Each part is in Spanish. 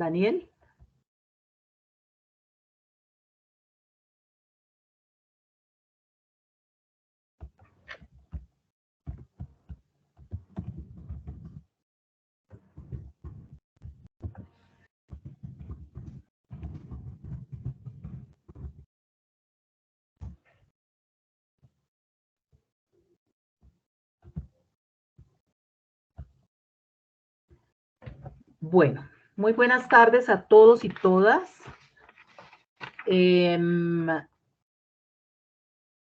Daniel. Bueno, muy buenas tardes a todos y todas. En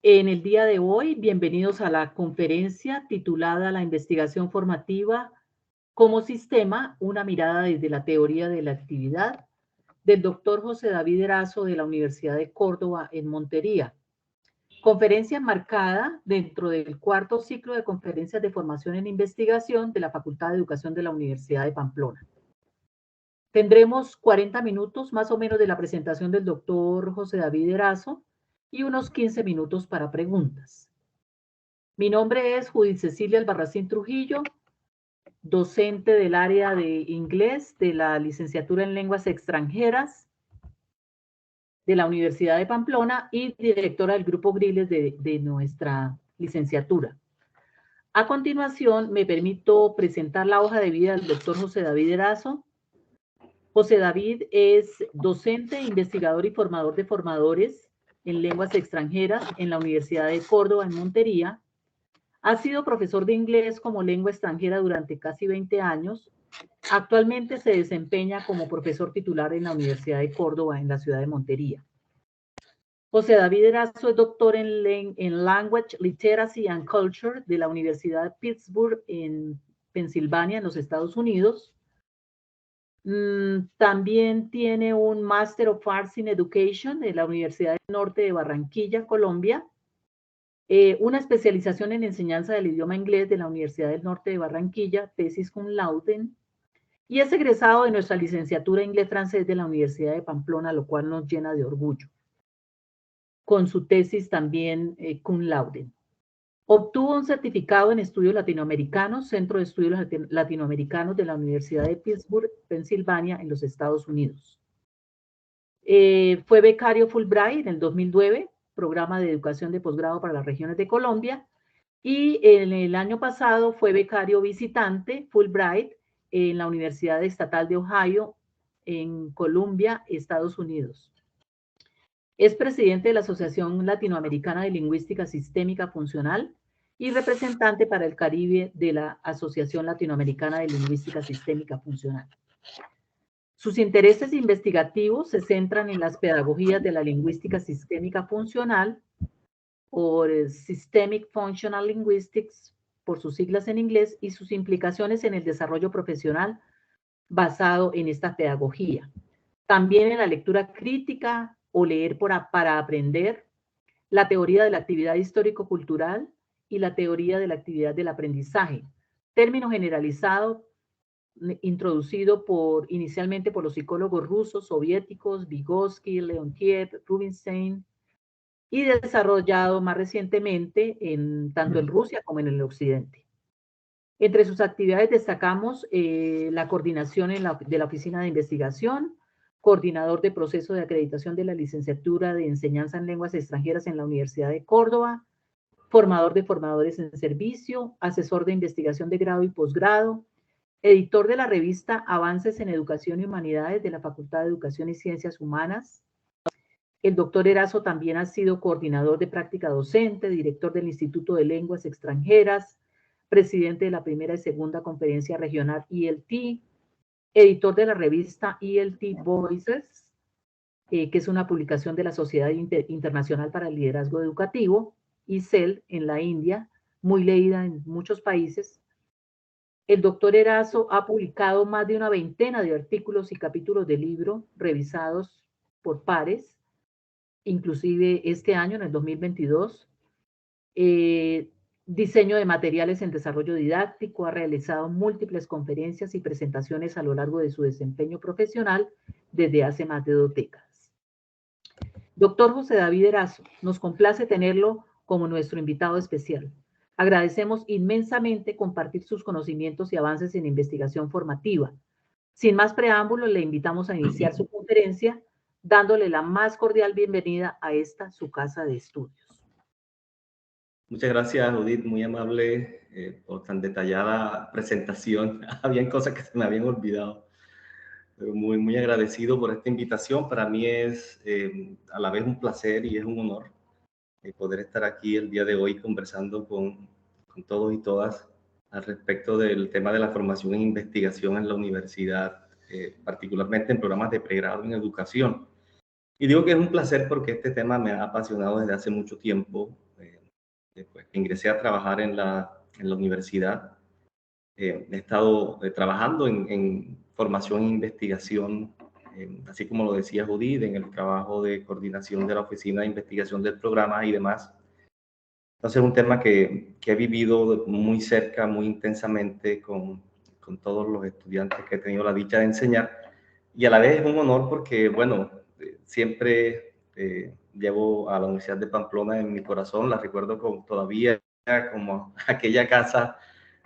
el día de hoy, bienvenidos a la conferencia titulada La investigación formativa como sistema, una mirada desde la teoría de la actividad, del doctor José David Erazo de la Universidad de Córdoba en Montería. Conferencia enmarcada dentro del cuarto ciclo de conferencias de formación en investigación de la Facultad de Educación de la Universidad de Pamplona. Tendremos 40 minutos más o menos de la presentación del doctor José David Erazo y unos 15 minutos para preguntas. Mi nombre es Judith Cecilia Albarracín Trujillo, docente del área de inglés de la licenciatura en lenguas extranjeras de la Universidad de Pamplona y directora del Grupo Griles de nuestra licenciatura. A continuación, me permito presentar la hoja de vida del doctor José David Erazo. José David es docente, investigador y formador de formadores en lenguas extranjeras en la Universidad de Córdoba, en Montería. Ha sido profesor de inglés como lengua extranjera durante casi 20 años. Actualmente se desempeña como profesor titular en la Universidad de Córdoba, en la ciudad de Montería. José David Erazo es doctor en Language, Literacy and Culture de la Universidad de Pittsburgh, en Pensilvania, en los Estados Unidos. También tiene un Master of Arts in Education de la Universidad del Norte de Barranquilla, Colombia. Una especialización en enseñanza del idioma inglés de la Universidad del Norte de Barranquilla, tesis cum laude. Y es egresado de nuestra licenciatura en inglés-francés de la Universidad de Pamplona, lo cual nos llena de orgullo. Con su tesis también cum laude. Obtuvo un certificado en estudios latinoamericanos, Centro de Estudios Latinoamericanos de la Universidad de Pittsburgh, Pensilvania, en los Estados Unidos. Fue becario Fulbright en el 2009, programa de educación de posgrado para las regiones de Colombia, y en el año pasado fue becario visitante Fulbright en la Universidad Estatal de Ohio, en Columbia, Estados Unidos. Es presidente de la Asociación Latinoamericana de Lingüística Sistémica Funcional y representante para el Caribe de la Asociación Latinoamericana de Lingüística Sistémica Funcional. Sus intereses investigativos se centran en las pedagogías de la lingüística sistémica funcional, o Systemic Functional Linguistics, por sus siglas en inglés, y sus implicaciones en el desarrollo profesional basado en esta pedagogía. También en la lectura crítica o leer para aprender, la teoría de la actividad histórico-cultural y la teoría de la actividad del aprendizaje, término generalizado introducido inicialmente por los psicólogos rusos, soviéticos, Vygotsky, Leontiev, Rubinstein, y desarrollado más recientemente tanto en Rusia como en el Occidente. Entre sus actividades destacamos la coordinación de la Oficina de Investigación, coordinador de proceso de acreditación de la licenciatura de enseñanza en lenguas extranjeras en la Universidad de Córdoba, formador de formadores en servicio, asesor de investigación de grado y posgrado, editor de la revista Avances en Educación y Humanidades de la Facultad de Educación y Ciencias Humanas. El doctor Erazo también ha sido coordinador de práctica docente, director del Instituto de Lenguas Extranjeras, presidente de la primera y segunda conferencia regional ILT, editor de la revista ILT Voices, que es una publicación de la Sociedad Internacional para el Liderazgo Educativo, ISEL, en la India, muy leída en muchos países. El doctor Erazo ha publicado más de una veintena de artículos y capítulos de libro revisados por pares, inclusive este año, en el 2022. Diseño de materiales en desarrollo didáctico, ha realizado múltiples conferencias y presentaciones a lo largo de su desempeño profesional desde hace más de 2 décadas. Doctor José David Erazo, nos complace tenerlo como nuestro invitado especial. Agradecemos inmensamente compartir sus conocimientos y avances en investigación formativa, Sin más preámbulos, le invitamos a iniciar su conferencia dándole la más cordial bienvenida a esta, su casa de estudios. Muchas gracias, Judith, muy amable por tan detallada presentación. Habían cosas que se me habían olvidado, pero muy agradecido por esta invitación. Para mí es a la vez un placer y es un honor poder estar aquí el día de hoy conversando con todos y todas al respecto del tema de la formación en investigación en la universidad, particularmente en programas de pregrado en educación. Y digo que es un placer porque este tema me ha apasionado desde hace mucho tiempo. Después que ingresé a trabajar en la universidad, he estado trabajando en formación e investigación, así como lo decía Judith, en el trabajo de coordinación de la oficina de investigación del programa y demás. Entonces es un tema que he vivido muy cerca, muy intensamente con todos los estudiantes que he tenido la dicha de enseñar. Y a la vez es un honor porque, bueno, siempre llevo a la Universidad de Pamplona en mi corazón, la recuerdo todavía como aquella casa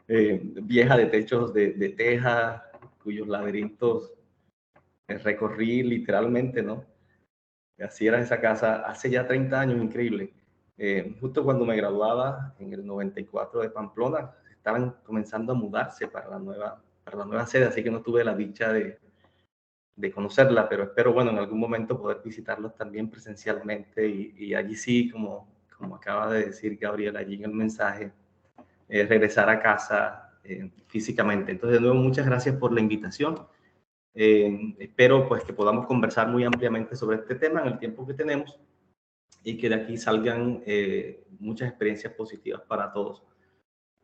vieja de techos de teja, cuyos laberintos recorrí literalmente, ¿no? Así era esa casa hace ya 30 años, increíble. Justo cuando me graduaba en el 94 de Pamplona, estaban comenzando a mudarse para la nueva sede, así que no tuve la dicha de conocerla, pero espero, bueno, en algún momento poder visitarlos también presencialmente y allí sí, como acaba de decir Gabriel allí en el mensaje, regresar a casa físicamente. Entonces, de nuevo, muchas gracias por la invitación. Espero pues que podamos conversar muy ampliamente sobre este tema en el tiempo que tenemos y que de aquí salgan muchas experiencias positivas para todos.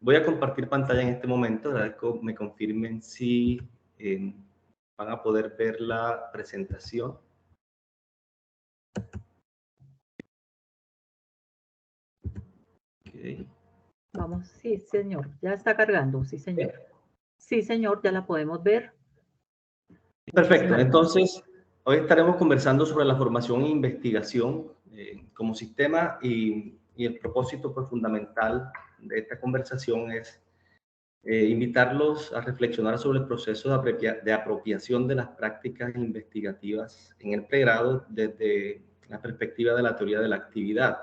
Voy a compartir pantalla en este momento, agradezco me confirmen si van a poder ver la presentación. Okay. Vamos, sí, señor, ya está cargando, sí, señor. Sí, señor, ya la podemos ver. Perfecto, entonces hoy estaremos conversando sobre la formación e investigación como sistema y el propósito pues, fundamental de esta conversación es invitarlos a reflexionar sobre el proceso de apropiación de las prácticas investigativas en el pregrado desde la perspectiva de la teoría de la actividad.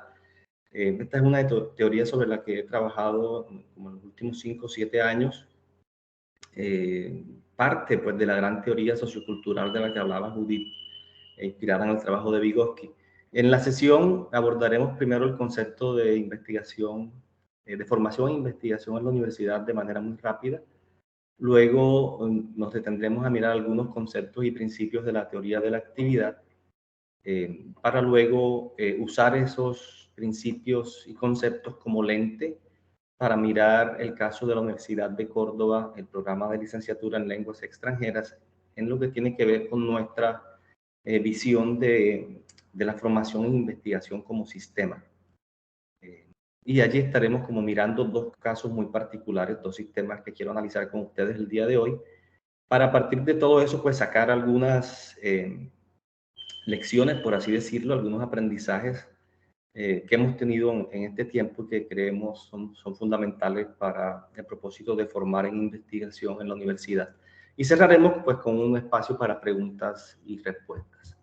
Esta es una teoría sobre la que he trabajado como en los últimos 5 o 7 años. Parte pues, de la gran teoría sociocultural de la que hablaba Judith, inspirada en el trabajo de Vygotsky. En la sesión abordaremos primero el concepto de investigación, de formación e investigación en la universidad de manera muy rápida. Luego nos detendremos a mirar algunos conceptos y principios de la teoría de la actividad para luego usar esos principios y conceptos como lente para mirar el caso de la Universidad de Córdoba, el programa de licenciatura en lenguas extranjeras, en lo que tiene que ver con nuestra visión de la formación e investigación como sistema. Y allí estaremos como mirando dos casos muy particulares, dos sistemas que quiero analizar con ustedes el día de hoy, para a partir de todo eso, pues sacar algunas lecciones, por así decirlo, algunos aprendizajes que hemos tenido en este tiempo y que creemos son fundamentales para el propósito de formar en investigación en la universidad. Y cerraremos pues con un espacio para preguntas y respuestas.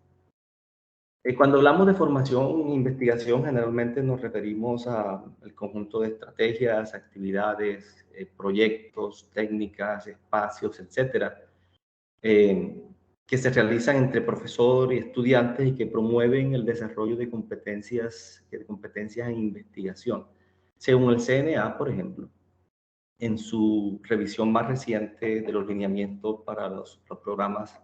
Cuando hablamos de formación e investigación, generalmente nos referimos al conjunto de estrategias, actividades, proyectos, técnicas, espacios, etcétera, que se realizan entre profesor y estudiantes y que promueven el desarrollo de competencias en investigación. Según el CNA, por ejemplo, en su revisión más reciente de los lineamientos para los programas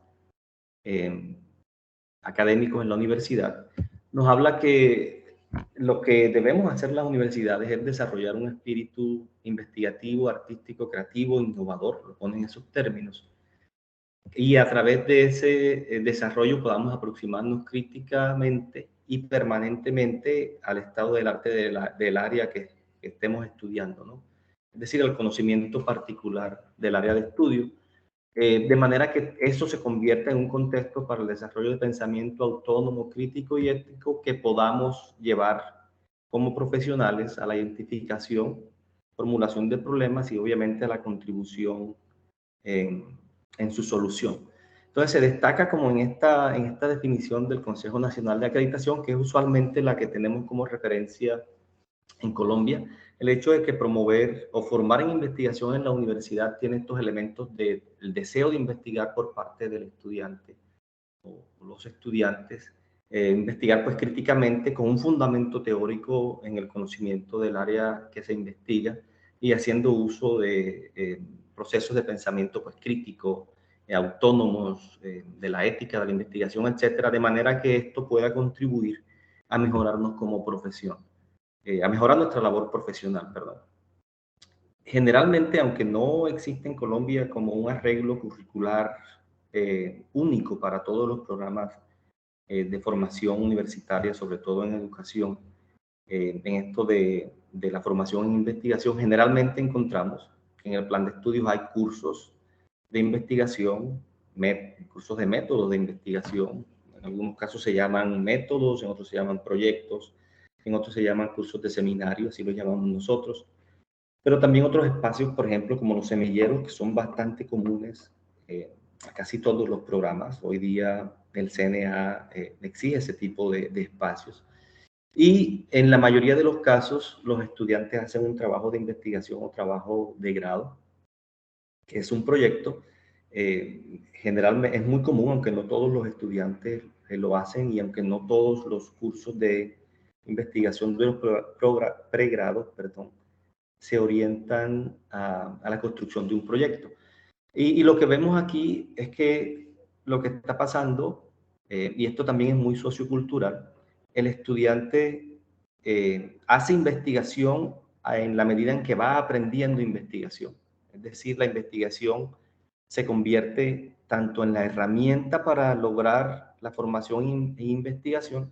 académicos en la universidad, nos habla que lo que debemos hacer las universidades es desarrollar un espíritu investigativo, artístico, creativo, innovador, lo ponen en esos términos, y a través de ese desarrollo podamos aproximarnos críticamente y permanentemente al estado del arte del área que estemos estudiando, ¿no? Es decir, al conocimiento particular del área de estudio, de manera que eso se convierta en un contexto para el desarrollo de pensamiento autónomo, crítico y ético que podamos llevar como profesionales a la identificación, formulación de problemas y obviamente a la contribución en en su solución. Entonces se destaca como en esta definición del Consejo Nacional de Acreditación, que es usualmente la que tenemos como referencia en Colombia, el hecho de que promover o formar en investigación en la universidad tiene estos elementos del deseo de investigar por parte del estudiante o los estudiantes, investigar pues críticamente con un fundamento teórico en el conocimiento del área que se investiga y haciendo uso de procesos de pensamiento pues crítico, autónomos, de la ética de la investigación, etcétera, de manera que esto pueda contribuir a mejorarnos como profesión, a mejorar nuestra labor profesional, perdón. Generalmente, aunque no existe en Colombia como un arreglo curricular único para todos los programas de formación universitaria, sobre todo en educación, en esto de la formación en investigación, generalmente encontramos que en el plan de estudios hay cursos de investigación, cursos de métodos de investigación. En algunos casos se llaman métodos, en otros se llaman proyectos, en otros se llaman cursos de seminario, así lo llamamos nosotros. Pero también otros espacios, por ejemplo, como los semilleros, que son bastante comunes a casi todos los programas. Hoy día el CNA exige ese tipo de espacios. Y en la mayoría de los casos, los estudiantes hacen un trabajo de investigación o trabajo de grado, que es un proyecto. Generalmente es muy común, aunque no todos los estudiantes lo hacen y aunque no todos los cursos de investigación de los pregrados, se orientan a la construcción de un proyecto. Y lo que vemos aquí es que lo que está pasando, y esto también es muy sociocultural, el estudiante hace investigación en la medida en que va aprendiendo investigación. Es decir, la investigación se convierte tanto en la herramienta para lograr la formación e investigación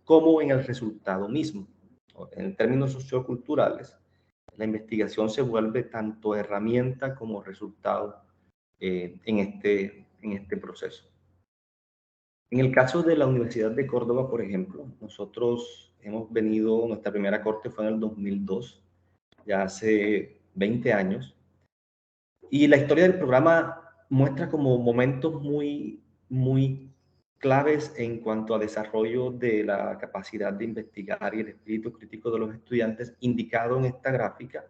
como en el resultado mismo. En términos socioculturales, la investigación se vuelve tanto herramienta como resultado en este proceso. En el caso de la Universidad de Córdoba, por ejemplo, nosotros hemos venido, nuestra primera corte fue en el 2002, ya hace 20 años, y la historia del programa muestra como momentos muy claves en cuanto a desarrollo de la capacidad de investigar y el espíritu crítico de los estudiantes, indicado en esta gráfica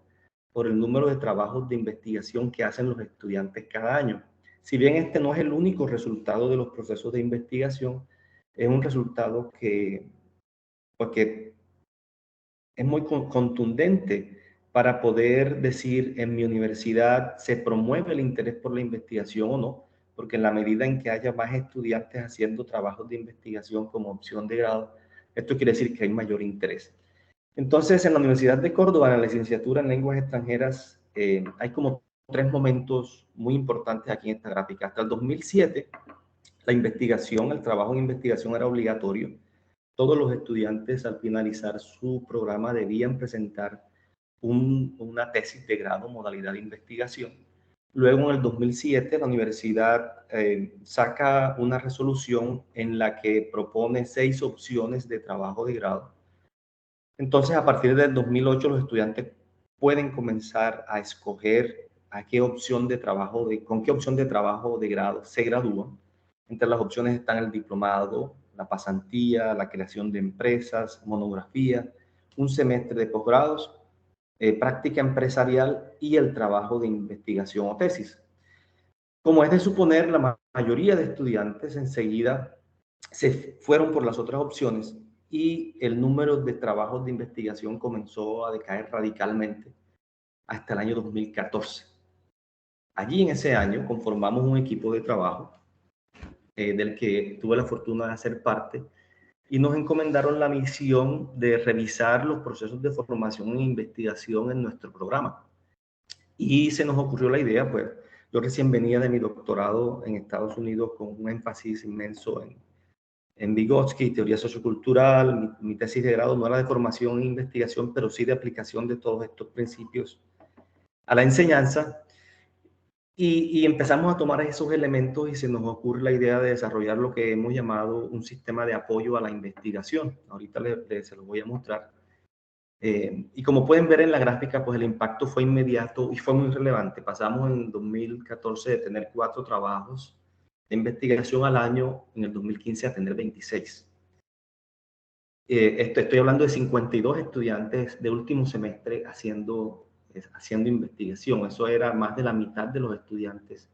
por el número de trabajos de investigación que hacen los estudiantes cada año. Si bien este no es el único resultado de los procesos de investigación, es un resultado que es muy contundente para poder decir en mi universidad se promueve el interés por la investigación o no, porque en la medida en que haya más estudiantes haciendo trabajos de investigación como opción de grado, esto quiere decir que hay mayor interés. Entonces, en la Universidad de Córdoba, en la licenciatura en lenguas extranjeras, hay como 3 momentos muy importantes aquí en esta gráfica. Hasta el 2007, la investigación, el trabajo en investigación era obligatorio. Todos los estudiantes al finalizar su programa debían presentar una tesis de grado, modalidad de investigación. Luego, en el 2007, la universidad saca una resolución en la que propone 6 opciones de trabajo de grado. Entonces, a partir del 2008, los estudiantes pueden comenzar a escoger a qué opción de trabajo, con qué opción de trabajo de grado se gradúan. Entre las opciones están el diplomado, la pasantía, la creación de empresas, monografía, un semestre de posgrados, práctica empresarial y el trabajo de investigación o tesis. Como es de suponer, la mayoría de estudiantes enseguida se fueron por las otras opciones y el número de trabajos de investigación comenzó a decaer radicalmente hasta el año 2014. Allí en ese año conformamos un equipo de trabajo del que tuve la fortuna de ser parte y nos encomendaron la misión de revisar los procesos de formación e investigación en nuestro programa. Y se nos ocurrió la idea, pues yo recién venía de mi doctorado en Estados Unidos con un énfasis inmenso en Vygotsky, teoría sociocultural. Mi tesis de grado no era de formación e investigación, pero sí de aplicación de todos estos principios a la enseñanza. Y empezamos a tomar esos elementos y se nos ocurre la idea de desarrollar lo que hemos llamado un sistema de apoyo a la investigación. Ahorita se los voy a mostrar. Y como pueden ver en la gráfica, pues el impacto fue inmediato y fue muy relevante. Pasamos en 2014 de tener 4 trabajos de investigación al año, en el 2015 a tener 26. Estoy hablando de 52 estudiantes de último semestre haciendo investigación. Eso era más de la mitad de los estudiantes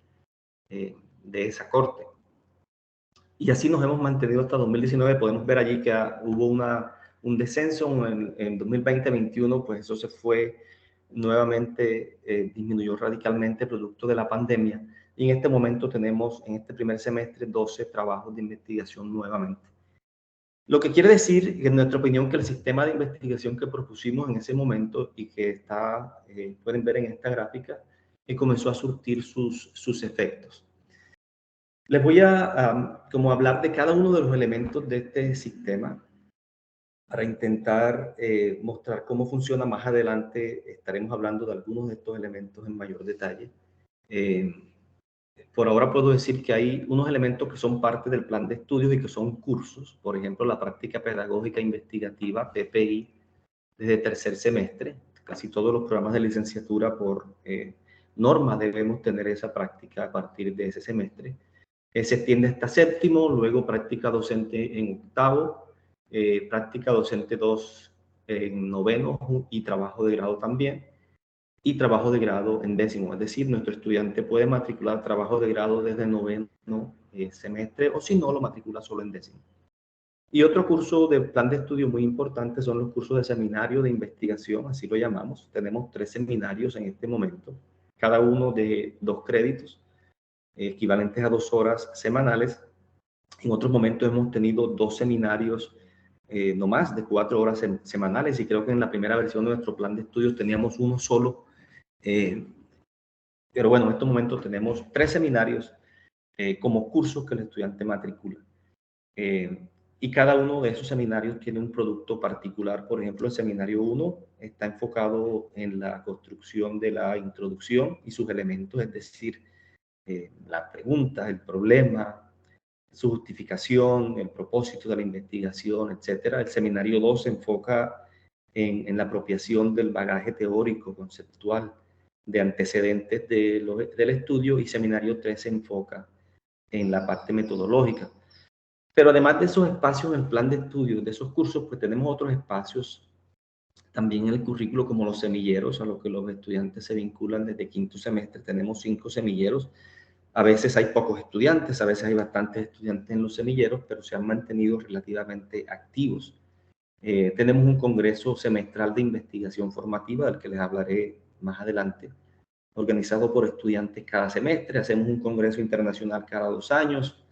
de esa corte. Y así nos hemos mantenido hasta 2019. Podemos ver allí que hubo un descenso en 2020-21, pues eso se fue nuevamente, disminuyó radicalmente producto de la pandemia. Y en este momento tenemos en este primer semestre 12 trabajos de investigación nuevamente. Lo que quiere decir, en nuestra opinión, que el sistema de investigación que propusimos en ese momento y que pueden ver en esta gráfica, comenzó a surtir sus efectos. Les voy a como hablar de cada uno de los elementos de este sistema para intentar mostrar cómo funciona. Más adelante estaremos hablando de algunos de estos elementos en mayor detalle. Por ahora puedo decir que hay unos elementos que son parte del plan de estudios y que son cursos. Por ejemplo, la práctica pedagógica investigativa, PPI, desde tercer semestre. Casi todos los programas de licenciatura por norma debemos tener esa práctica a partir de ese semestre. Se extiende hasta séptimo, luego práctica docente en octavo, práctica docente 2 en noveno y trabajo de grado también, y trabajo de grado en décimo. Es decir, nuestro estudiante puede matricular trabajo de grado desde noveno semestre, o si no, lo matricula solo en décimo. Y otro curso de plan de estudio muy importante son los cursos de seminario de investigación, así lo llamamos. Tenemos 3 seminarios en este momento, cada uno de 2 créditos, equivalentes a 2 horas semanales. En otros momentos hemos tenido 2 seminarios no más de 4 horas semanales, y creo que en la primera versión de nuestro plan de estudios teníamos uno solo. Pero bueno, en estos momentos tenemos 3 seminarios como cursos que el estudiante matricula. Y cada uno de esos seminarios tiene un producto particular. Por ejemplo, el seminario 1 está enfocado en la construcción de la introducción y sus elementos, es decir, la pregunta, el problema, su justificación, el propósito de la investigación, etc. El seminario 2 se enfoca en la apropiación del bagaje teórico, conceptual, de antecedentes del estudio, y seminario 3 se enfoca en la parte metodológica. Pero además de esos espacios en el plan de estudio, de esos cursos, pues tenemos otros espacios también en el currículo, como los semilleros, a los que los estudiantes se vinculan desde quinto semestre. Tenemos 5 semilleros. A veces hay pocos estudiantes, a veces hay bastantes estudiantes en los semilleros, pero se han mantenido relativamente activos. Tenemos un congreso semestral de investigación formativa, del que les hablaré más adelante, organizado por estudiantes cada semestre. Hacemos un congreso internacional cada 2 años.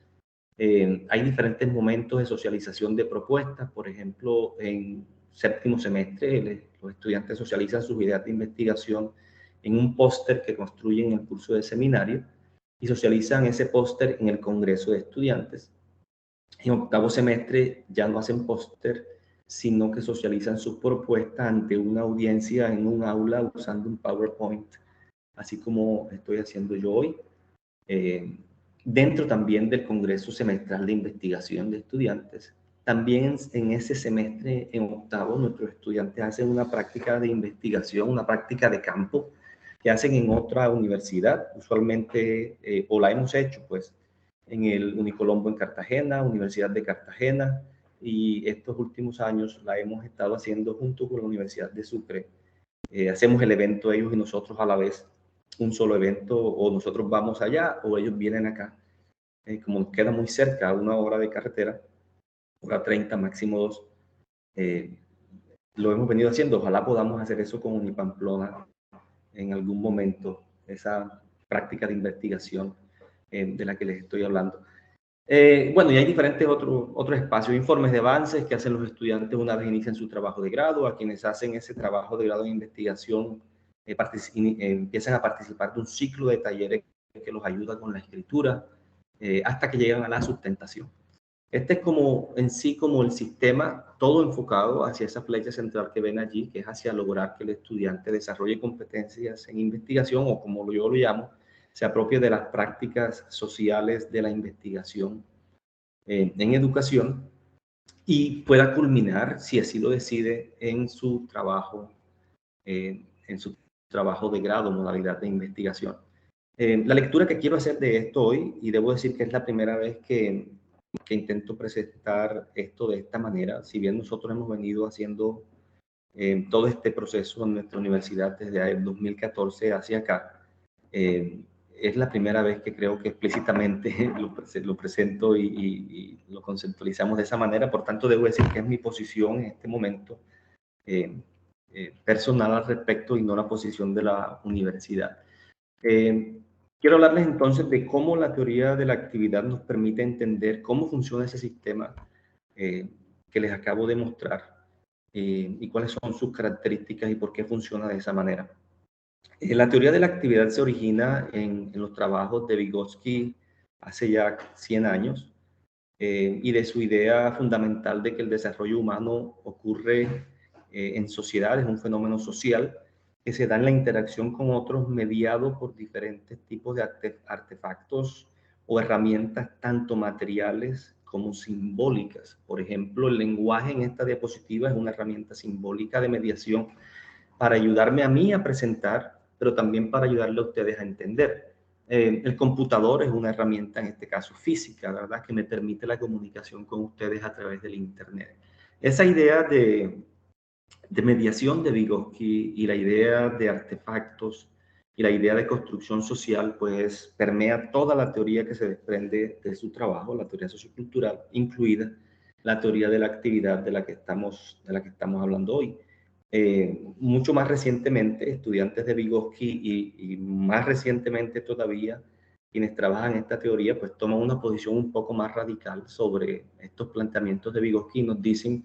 Hay diferentes momentos de socialización de propuestas. Por ejemplo, en séptimo semestre los estudiantes socializan sus ideas de investigación en un póster que construyen en el curso de seminario, y socializan ese póster en el congreso de estudiantes. En octavo semestre ya no hacen póster, sino que socializan sus propuestas ante una audiencia en un aula usando un PowerPoint, así como estoy haciendo yo hoy. Dentro también del Congreso Semestral de Investigación de Estudiantes, también en ese semestre, en octavo, nuestros estudiantes hacen una práctica de investigación, una práctica de campo, que hacen en otra universidad, usualmente, o la hemos hecho, pues, en el Unicolombo en Cartagena, Universidad de Cartagena, y estos últimos años la hemos estado haciendo junto con la Universidad de Sucre. Hacemos el evento ellos y nosotros a la vez, un solo evento, o nosotros vamos allá o ellos vienen acá. Como nos queda muy cerca, 1 hora de carretera, 1:30, máximo 2, lo hemos venido haciendo. Ojalá podamos hacer eso con Unipamplona en algún momento, esa práctica de investigación de la que les estoy hablando. Bueno, y hay diferentes otros espacios, informes de avances que hacen los estudiantes una vez inician su trabajo de grado. A quienes hacen ese trabajo de grado en investigación empiezan a participar de un ciclo de talleres que los ayuda con la escritura hasta que llegan a la sustentación. Este es como en sí como el sistema, todo enfocado hacia esa flecha central que ven allí, que es hacia lograr que el estudiante desarrolle competencias en investigación, o como yo lo llamo, se apropie de las prácticas sociales de la investigación en educación. y pueda culminar, si así lo decide, en su trabajo de grado, modalidad de investigación. La lectura que quiero hacer de esto hoy, y debo decir que es la primera vez que intento presentar esto de esta manera, si bien nosotros hemos venido haciendo todo este proceso en nuestra universidad desde el 2014 hacia acá, es la primera vez que creo que explícitamente lo presento y lo conceptualizamos de esa manera. Por tanto, debo decir que es mi posición en este momento personal al respecto y no la posición de la universidad. Quiero hablarles entonces de cómo la teoría de la actividad nos permite entender cómo funciona ese sistema que les acabo de mostrar y cuáles son sus características y por qué funciona de esa manera. La teoría de la actividad se origina en los trabajos de Vygotsky hace ya 100 años y de su idea fundamental de que el desarrollo humano ocurre en sociedad, es un fenómeno social que se da en la interacción con otros mediado por diferentes tipos de artefactos o herramientas tanto materiales como simbólicas. Por ejemplo, el lenguaje en esta diapositiva es una herramienta simbólica de mediación para ayudarme a mí a presentar, pero también para ayudarle a ustedes a entender. El computador es una herramienta, en este caso física, ¿verdad?, que me permite la comunicación con ustedes a través del Internet. Esa idea de mediación de Vygotsky y la idea de artefactos y la idea de construcción social, pues permea toda la teoría que se desprende de su trabajo, la teoría sociocultural, incluida la teoría de la actividad de la que estamos hablando hoy. Mucho más recientemente, estudiantes de Vygotsky y más recientemente todavía, quienes trabajan en esta teoría, pues toman una posición un poco más radical sobre estos planteamientos de Vygotsky y nos dicen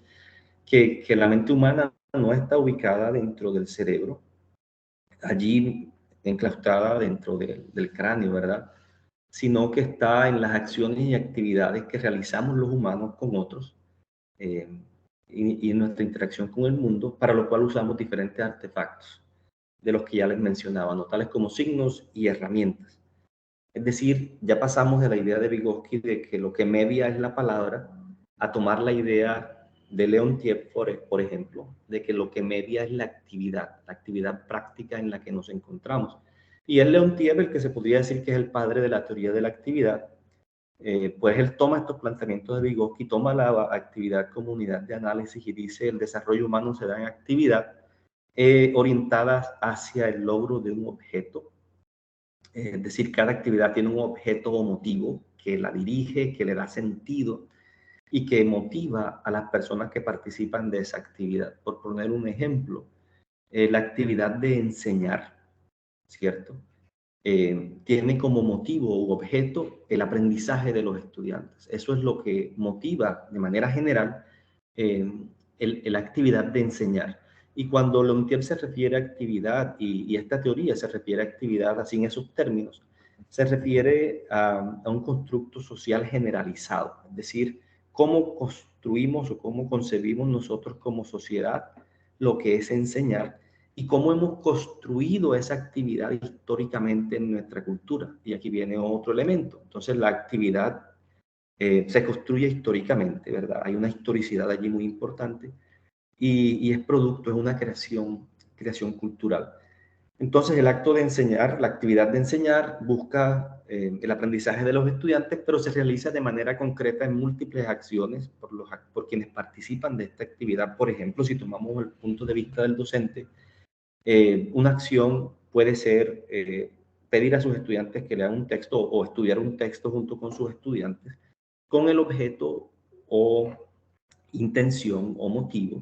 que la mente humana no está ubicada dentro del cerebro, allí enclaustrada dentro del cráneo, ¿verdad?, sino que está en las acciones y actividades que realizamos los humanos con otros y en nuestra interacción con el mundo, para lo cual usamos diferentes artefactos, de los que ya les mencionaba, ¿no?, tales como signos y herramientas. Es decir, ya pasamos de la idea de Vygotsky de que lo que media es la palabra, a tomar la idea de Leontiev, por ejemplo, de que lo que media es la actividad práctica en la que nos encontramos. Y es Leontiev el que se podría decir que es el padre de la teoría de la actividad, pues él toma estos planteamientos de Vygotsky, toma la actividad como unidad de análisis y dice el desarrollo humano se da en actividad orientadas hacia el logro de un objeto. Es decir, cada actividad tiene un objeto o motivo que la dirige, que le da sentido y que motiva a las personas que participan de esa actividad. Por poner un ejemplo, la actividad de enseñar, ¿cierto? Tiene como motivo u objeto el aprendizaje de los estudiantes. Eso es lo que motiva de manera general la actividad de enseñar. Y cuando Leontiev se refiere a actividad, y esta teoría se refiere a actividad así en esos términos, se refiere a un constructo social generalizado, es decir, cómo construimos o cómo concebimos nosotros como sociedad lo que es enseñar y cómo hemos construido esa actividad históricamente en nuestra cultura. Y aquí viene otro elemento. Entonces, la actividad se construye históricamente, ¿verdad? Hay una historicidad allí muy importante y es producto, es una creación cultural. Entonces, el acto de enseñar, la actividad de enseñar, busca el aprendizaje de los estudiantes, pero se realiza de manera concreta en múltiples acciones por quienes participan de esta actividad. Por ejemplo, si tomamos el punto de vista del docente, una acción puede ser pedir a sus estudiantes que lean un texto o estudiar un texto junto con sus estudiantes con el objeto o intención o motivo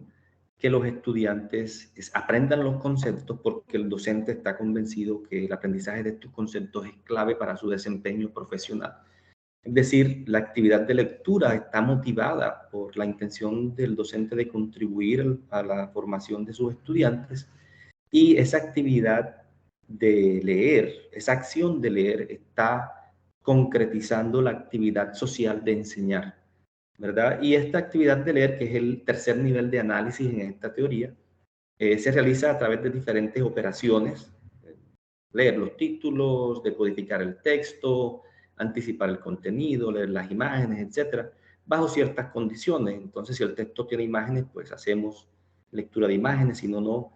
que los estudiantes aprendan los conceptos porque el docente está convencido que el aprendizaje de estos conceptos es clave para su desempeño profesional. Es decir, la actividad de lectura está motivada por la intención del docente de contribuir a la formación de sus estudiantes y esa actividad de leer, esa acción de leer está concretizando la actividad social de enseñar, ¿verdad? Y esta actividad de leer, que es el tercer nivel de análisis en esta teoría, se realiza a través de diferentes operaciones: leer los títulos, decodificar el texto, anticipar el contenido, leer las imágenes, etc. bajo ciertas condiciones. Entonces, si el texto tiene imágenes, pues hacemos lectura de imágenes, si no, no,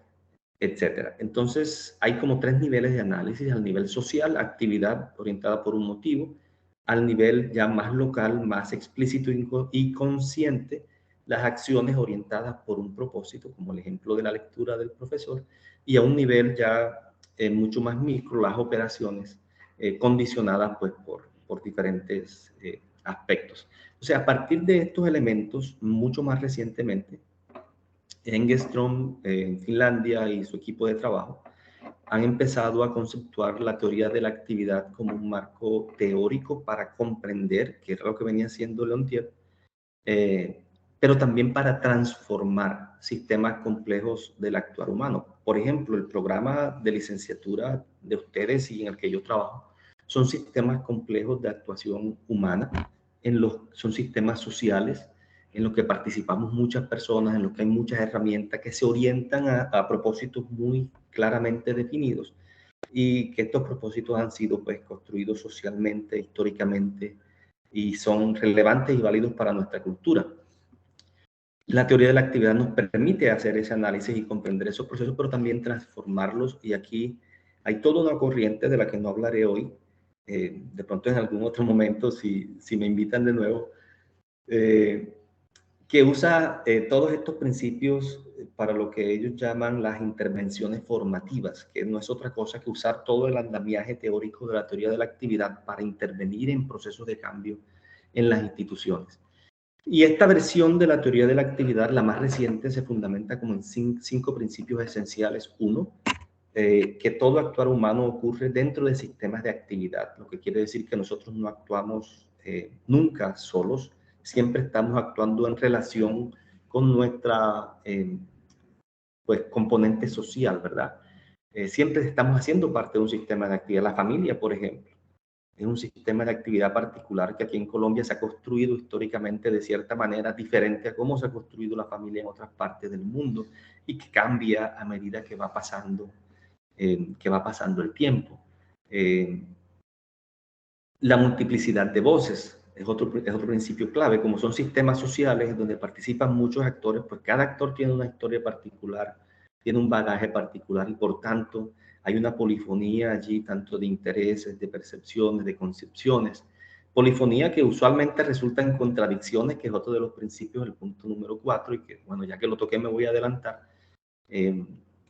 etcétera. Entonces, hay como 3 niveles de análisis: al nivel social, actividad orientada por un motivo; al nivel ya más local, más explícito y consciente, las acciones orientadas por un propósito, como el ejemplo de la lectura del profesor; y a un nivel ya mucho más micro, las operaciones condicionadas pues por diferentes aspectos. O sea, a partir de estos elementos, mucho más recientemente, Engström en Finlandia y su equipo de trabajo han empezado a conceptuar la teoría de la actividad como un marco teórico para comprender, que era lo que venía haciendo Leontief, pero también para transformar sistemas complejos del actuar humano. Por ejemplo, el programa de licenciatura de ustedes y en el que yo trabajo son sistemas complejos de actuación humana, son sistemas sociales en los que participamos muchas personas, en los que hay muchas herramientas que se orientan a propósitos muy claramente definidos, y que estos propósitos han sido pues construidos socialmente, históricamente, y son relevantes y válidos para nuestra cultura. La teoría de la actividad nos permite hacer ese análisis y comprender esos procesos, pero también transformarlos, y aquí hay toda una corriente de la que no hablaré hoy, de pronto en algún otro momento, si me invitan de nuevo, que usa todos estos principios para lo que ellos llaman las intervenciones formativas, que no es otra cosa que usar todo el andamiaje teórico de la teoría de la actividad para intervenir en procesos de cambio en las instituciones. Y esta versión de la teoría de la actividad, la más reciente, se fundamenta como en 5 principios esenciales. Uno, que todo actuar humano ocurre dentro de sistemas de actividad, lo que quiere decir que nosotros no actuamos nunca solos, siempre estamos actuando en relación con nuestra pues, componente social, ¿verdad? Siempre estamos haciendo parte de un sistema de actividad. La familia, por ejemplo, es un sistema de actividad particular que aquí en Colombia se ha construido históricamente de cierta manera diferente a cómo se ha construido la familia en otras partes del mundo, y que cambia a medida que va pasando el tiempo. La multiplicidad de voces es otro principio clave. Como son sistemas sociales donde participan muchos actores, pues cada actor tiene una historia particular, tiene un bagaje particular, y por tanto hay una polifonía allí, tanto de intereses, de percepciones, de concepciones. Polifonía que usualmente resulta en contradicciones, que es otro de los principios, el punto número 4, y que, bueno, ya que lo toqué me voy a adelantar.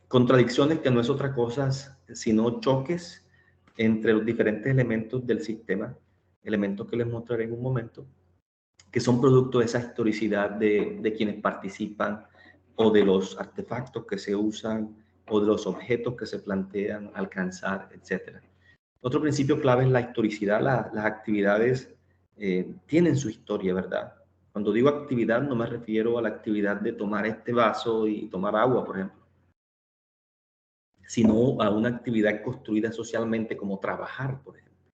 Contradicciones que no es otra cosa sino choques entre los diferentes elementos del sistema, elementos que les mostraré en un momento, que son producto de esa historicidad de quienes participan, o de los artefactos que se usan, o de los objetos que se plantean alcanzar, etc. Otro principio clave es la historicidad. Las actividades tienen su historia, ¿verdad? Cuando digo actividad, no me refiero a la actividad de tomar este vaso y tomar agua, por ejemplo, sino a una actividad construida socialmente, como trabajar, por ejemplo,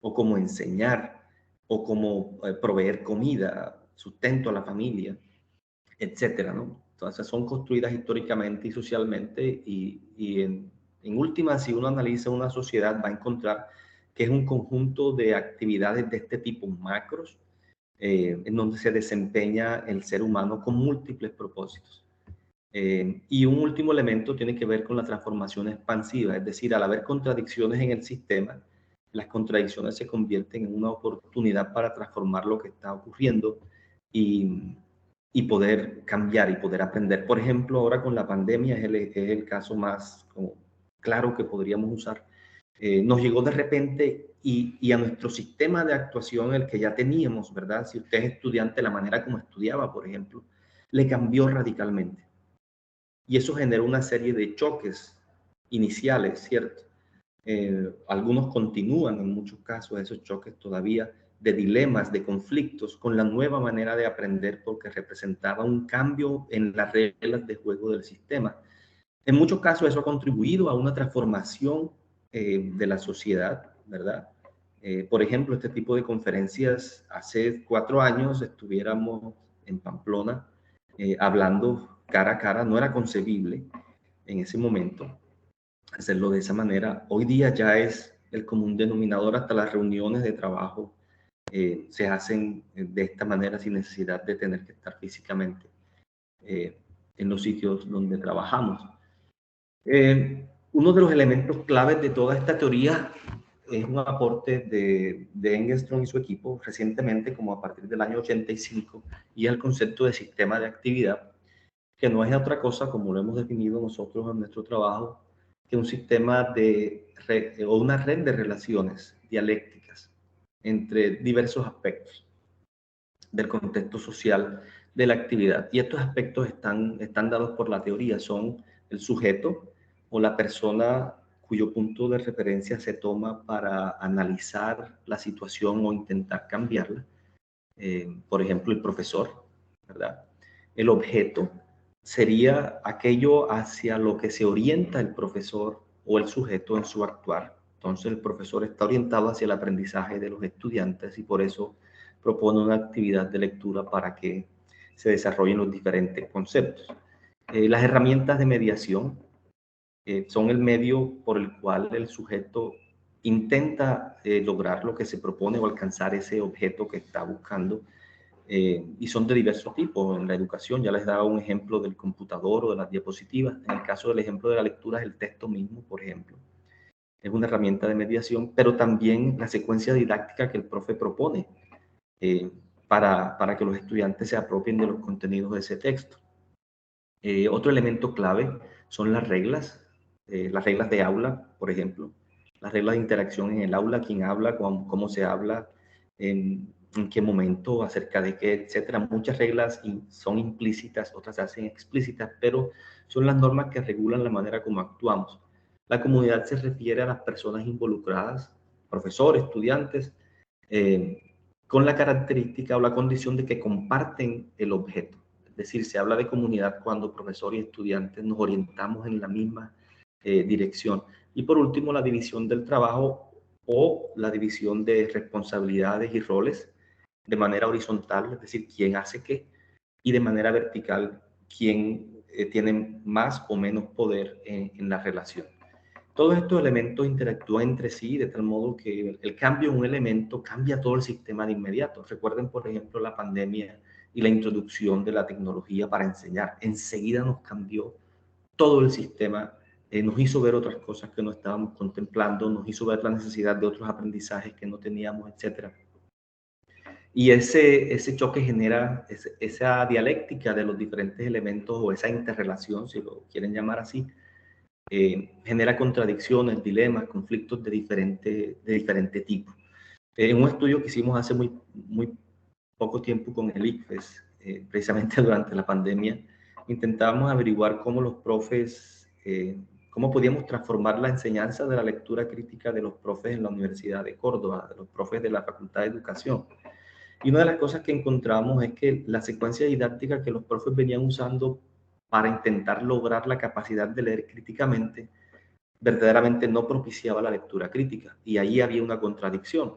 o como enseñar, o como proveer comida, sustento a la familia, etcétera, ¿no? Entonces son construidas históricamente y socialmente, y en última, si uno analiza una sociedad, va a encontrar que es un conjunto de actividades de este tipo, macros, en donde se desempeña el ser humano con múltiples propósitos. Y un último elemento tiene que ver con la transformación expansiva, es decir, al haber contradicciones en el sistema, las contradicciones se convierten en una oportunidad para transformar lo que está ocurriendo, y poder cambiar y poder aprender. Por ejemplo, ahora con la pandemia es el caso más como claro que podríamos usar. Nos llegó de repente, y a nuestro sistema de actuación, el que ya teníamos, ¿verdad? Si usted es estudiante, la manera como estudiaba, por ejemplo, le cambió radicalmente. Y eso generó una serie de choques iniciales, ¿cierto? Algunos continúan en muchos casos esos choques todavía, de dilemas, de conflictos con la nueva manera de aprender, porque representaba un cambio en las reglas de juego del sistema. En muchos casos eso ha contribuido a una transformación de la sociedad, ¿verdad? Por ejemplo, este tipo de conferencias, hace 4 años estuviéramos en Pamplona hablando cara a cara, no era concebible en ese momento hacerlo de esa manera. Hoy día ya es el común denominador, hasta las reuniones de trabajo se hacen de esta manera sin necesidad de tener que estar físicamente en los sitios donde trabajamos. Uno de los elementos claves de toda esta teoría es un aporte de Engström y su equipo recientemente, como a partir del año 85, y el concepto de sistema de actividad, que no es otra cosa, como lo hemos definido nosotros en nuestro trabajo, que un sistema o una red de relaciones dialécticas entre diversos aspectos del contexto social de la actividad. Y estos aspectos están dados por la teoría, son el sujeto o la persona cuyo punto de referencia se toma para analizar la situación o intentar cambiarla. Por ejemplo, el profesor, ¿verdad? El objeto sería aquello hacia lo que se orienta el profesor o el sujeto en su actuar. Entonces, el profesor está orientado hacia el aprendizaje de los estudiantes y por eso propone una actividad de lectura para que se desarrollen los diferentes conceptos. Las herramientas de mediación son el medio por el cual el sujeto intenta lograr lo que se propone o alcanzar ese objeto que está buscando. Y son de diversos tipos. En la educación ya les daba un ejemplo del computador o de las diapositivas. En el caso del ejemplo de la lectura es el texto mismo, por ejemplo. Es una herramienta de mediación, pero también la secuencia didáctica que el profe propone para que los estudiantes se apropien de los contenidos de ese texto. Otro elemento clave son las reglas de aula, por ejemplo, las reglas de interacción en el aula, quién habla, cómo se habla, en qué momento, acerca de qué, etcétera. Muchas reglas son implícitas, otras se hacen explícitas, pero son las normas que regulan la manera como actuamos. La comunidad se refiere a las personas involucradas, profesores, estudiantes, con la característica o la condición de que comparten el objeto. Es decir, se habla de comunidad cuando profesor y estudiantes nos orientamos en la misma dirección. Y por último, la división del trabajo o la división de responsabilidades y roles de manera horizontal, es decir, quién hace qué, y de manera vertical, quién tiene más o menos poder en la relación. Todos estos elementos interactúan entre sí de tal modo que el cambio en un elemento cambia todo el sistema de inmediato. Recuerden, por ejemplo, la pandemia y la introducción de la tecnología para enseñar. Enseguida nos cambió todo el sistema, nos hizo ver otras cosas que no estábamos contemplando, nos hizo ver la necesidad de otros aprendizajes que no teníamos, etc. Y ese choque genera esa dialéctica de los diferentes elementos o esa interrelación, si lo quieren llamar así, genera contradicciones, dilemas, conflictos de diferente tipo. En un estudio que hicimos hace muy poco tiempo con el ICFES, precisamente durante la pandemia, intentábamos averiguar cómo los profes, cómo podíamos transformar la enseñanza de la lectura crítica de los profes en la Universidad de Córdoba, de los profes de la Facultad de Educación. Y una de las cosas que encontramos es que la secuencia didáctica que los profes venían usando para intentar lograr la capacidad de leer críticamente, verdaderamente no propiciaba la lectura crítica. Y ahí había una contradicción.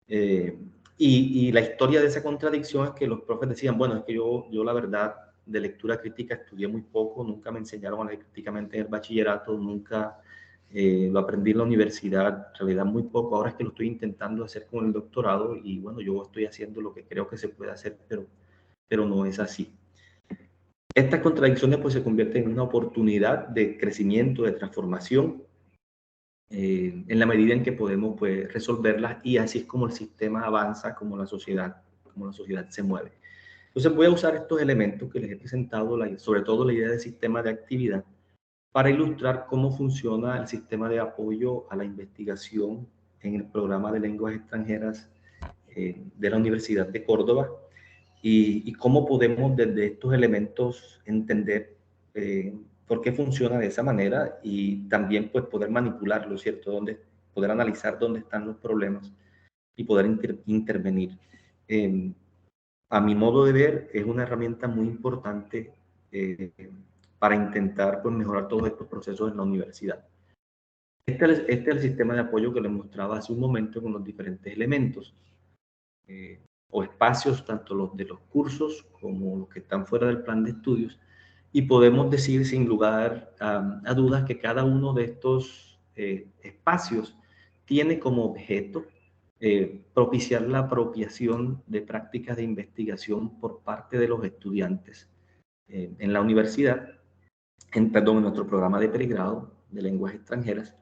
Y la historia de esa contradicción es que los profes decían, bueno, es que yo la verdad de lectura crítica estudié muy poco, nunca me enseñaron a leer críticamente en el bachillerato, nunca lo aprendí en la universidad, en realidad muy poco, ahora es que lo estoy intentando hacer con el doctorado y bueno, yo estoy haciendo lo que creo que se puede hacer, pero no es así. Estas contradicciones pues se convierten en una oportunidad de crecimiento, de transformación, en la medida en que podemos pues resolverlas y así es como el sistema avanza, como la sociedad se mueve. Entonces voy a usar estos elementos que les he presentado, sobre todo la idea del sistema de actividad, para ilustrar cómo funciona el sistema de apoyo a la investigación en el programa de lenguas extranjeras de la Universidad de Córdoba y cómo podemos desde estos elementos entender por qué funciona de esa manera y también pues poder manipularlo, ¿cierto? Poder analizar dónde están los problemas y poder intervenir. A mi modo de ver, es una herramienta muy importante para intentar pues, mejorar todos estos procesos en la universidad. Este es el sistema de apoyo que les mostraba hace un momento con los diferentes elementos o espacios, tanto los de los cursos como los que están fuera del plan de estudios. Y podemos decir sin lugar a dudas que cada uno de estos espacios tiene como objeto propiciar la apropiación de prácticas de investigación por parte de los estudiantes en la universidad, en nuestro programa de pregrado de lenguas extranjeras.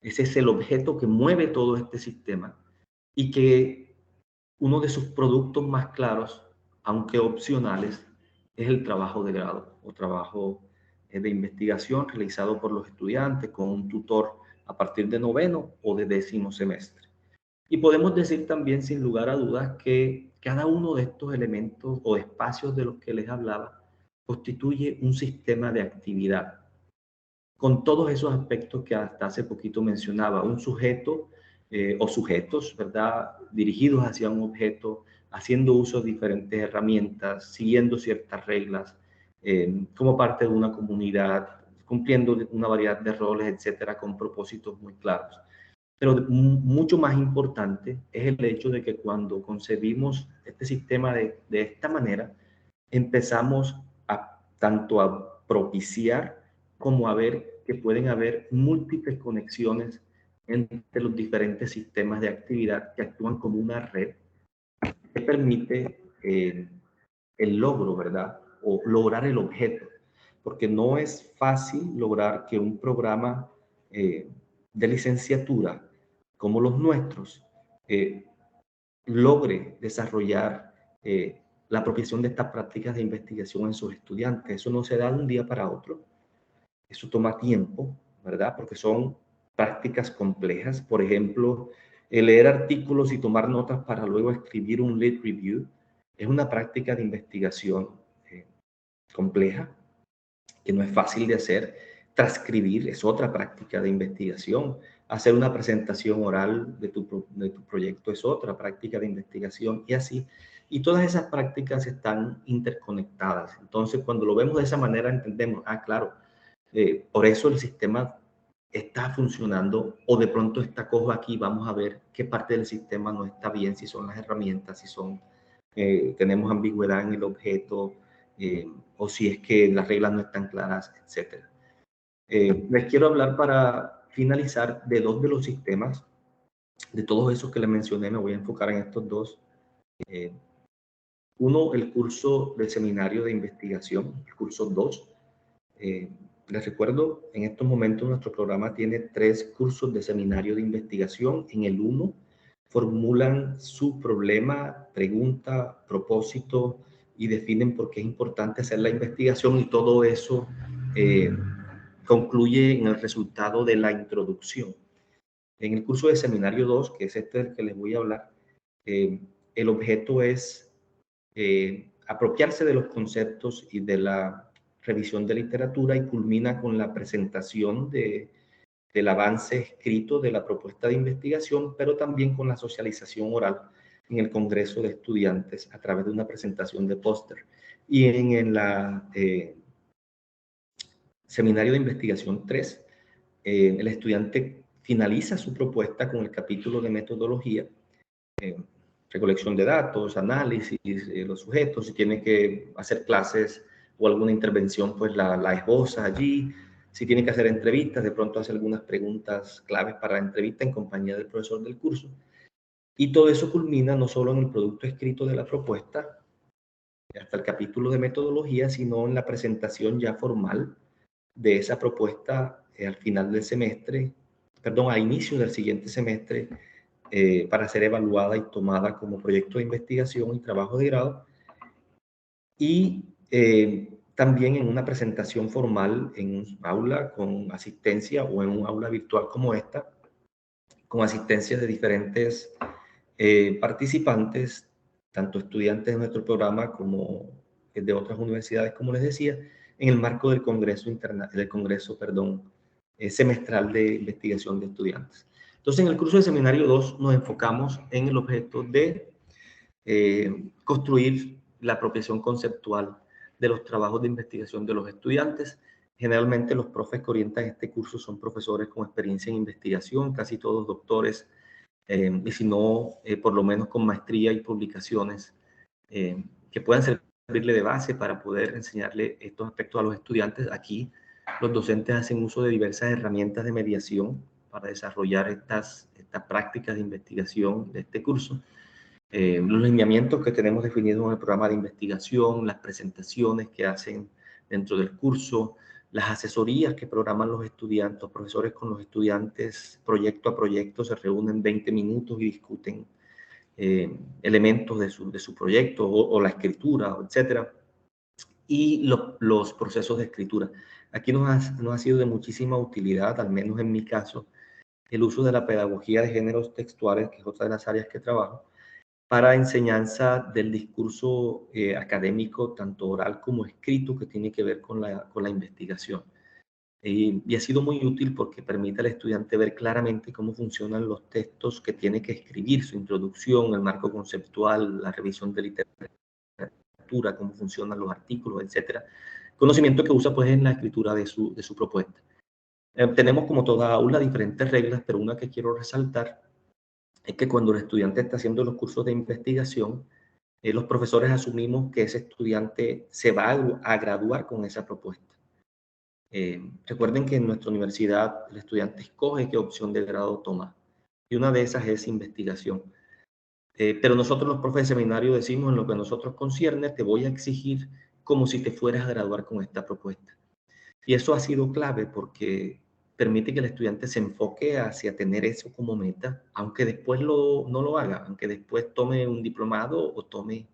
Ese es el objeto que mueve todo este sistema y que uno de sus productos más claros, aunque opcionales, es el trabajo de grado o trabajo de investigación realizado por los estudiantes con un tutor a partir de noveno o de décimo semestre. Y podemos decir también, sin lugar a dudas, que cada uno de estos elementos o espacios de los que les hablaba constituye un sistema de actividad con todos esos aspectos que hasta hace poquito mencionaba, un sujeto o sujetos, ¿verdad?, dirigidos hacia un objeto, haciendo uso de diferentes herramientas, siguiendo ciertas reglas, como parte de una comunidad, cumpliendo una variedad de roles, etcétera, con propósitos muy claros. Pero mucho más importante es el hecho de que cuando concebimos este sistema de esta manera, empezamos tanto a propiciar como a ver que pueden haber múltiples conexiones entre los diferentes sistemas de actividad que actúan como una red que permite el logro, ¿verdad? O lograr el objeto. Porque no es fácil lograr que un programa de licenciatura como los nuestros logre desarrollar la apropiación de estas prácticas de investigación en sus estudiantes. Eso no se da de un día para otro. Eso toma tiempo, ¿verdad? Porque son prácticas complejas. Por ejemplo, el leer artículos y tomar notas para luego escribir un lit review es una práctica de investigación compleja, que no es fácil de hacer. Transcribir es otra práctica de investigación. Hacer una presentación oral de tu proyecto es otra práctica de investigación y así. Y todas esas prácticas están interconectadas. Entonces, cuando lo vemos de esa manera, entendemos, claro, por eso el sistema está funcionando o de pronto está cojo aquí. Vamos a ver qué parte del sistema no está bien, si son las herramientas, si son, tenemos ambigüedad en el objeto, o si es que las reglas no están claras, etc. Les quiero hablar para finalizar de dos de los sistemas, de todos esos que les mencioné. Me voy a enfocar en estos dos. Uno, el curso de seminario de investigación, el curso 2. Les recuerdo, en estos momentos nuestro programa tiene 3 cursos de seminario de investigación. En el 1 formulan su problema, pregunta, propósito y definen por qué es importante hacer la investigación, y todo eso concluye en el resultado de la introducción. En el curso de seminario 2, que es este del que les voy a hablar, el objeto es apropiarse de los conceptos y de la revisión de literatura, y culmina con la presentación del avance escrito de la propuesta de investigación, pero también con la socialización oral en el Congreso de Estudiantes a través de una presentación de póster. Y en la seminario de investigación 3, el estudiante finaliza su propuesta con el capítulo de metodología, recolección de datos, análisis, los sujetos. Si tiene que hacer clases o alguna intervención, pues la esboza allí. Si tiene que hacer entrevistas, de pronto hace algunas preguntas claves para la entrevista en compañía del profesor del curso. Y todo eso culmina no solo en el producto escrito de la propuesta, hasta el capítulo de metodología, sino en la presentación ya formal de esa propuesta al final del semestre, a inicio del siguiente semestre, para ser evaluada y tomada como proyecto de investigación y trabajo de grado. Y también en una presentación formal en un aula con asistencia, o en un aula virtual como esta, con asistencia de diferentes participantes, tanto estudiantes de nuestro programa como de otras universidades, como les decía, en el marco del Congreso semestral de investigación de estudiantes. Entonces, en el curso de seminario 2 nos enfocamos en el objeto de construir la apropiación conceptual de los trabajos de investigación de los estudiantes. Generalmente los profes que orientan este curso son profesores con experiencia en investigación, casi todos doctores, y si no, por lo menos con maestría y publicaciones que puedan servirle de base para poder enseñarle estos aspectos a los estudiantes. Aquí los docentes hacen uso de diversas herramientas de mediación para desarrollar estas prácticas de investigación de este curso. Los lineamientos que tenemos definidos en el programa de investigación, las presentaciones que hacen dentro del curso, las asesorías que programan los estudiantes, los profesores con los estudiantes, proyecto a proyecto, se reúnen 20 minutos y discuten elementos de su proyecto o la escritura, etcétera. Y los procesos de escritura. Aquí nos ha sido de muchísima utilidad, al menos en mi caso, el uso de la pedagogía de géneros textuales, que es otra de las áreas que trabajo, para enseñanza del discurso académico, tanto oral como escrito, que tiene que ver con la investigación. Y ha sido muy útil porque permite al estudiante ver claramente cómo funcionan los textos que tiene que escribir, su introducción, el marco conceptual, la revisión de literatura, cómo funcionan los artículos, etcétera. Conocimiento que usa pues en la escritura de su propuesta. Tenemos como toda aula diferentes reglas, pero una que quiero resaltar es que cuando el estudiante está haciendo los cursos de investigación, los profesores asumimos que ese estudiante se va a graduar con esa propuesta. Recuerden que en nuestra universidad el estudiante escoge qué opción de grado toma, y una de esas es investigación. Pero nosotros los profes de seminario decimos, en lo que a nosotros concierne, te voy a exigir como si te fueras a graduar con esta propuesta. Y eso ha sido clave porque permite que el estudiante se enfoque hacia tener eso como meta, aunque después no lo haga, aunque después tome un diplomado o tome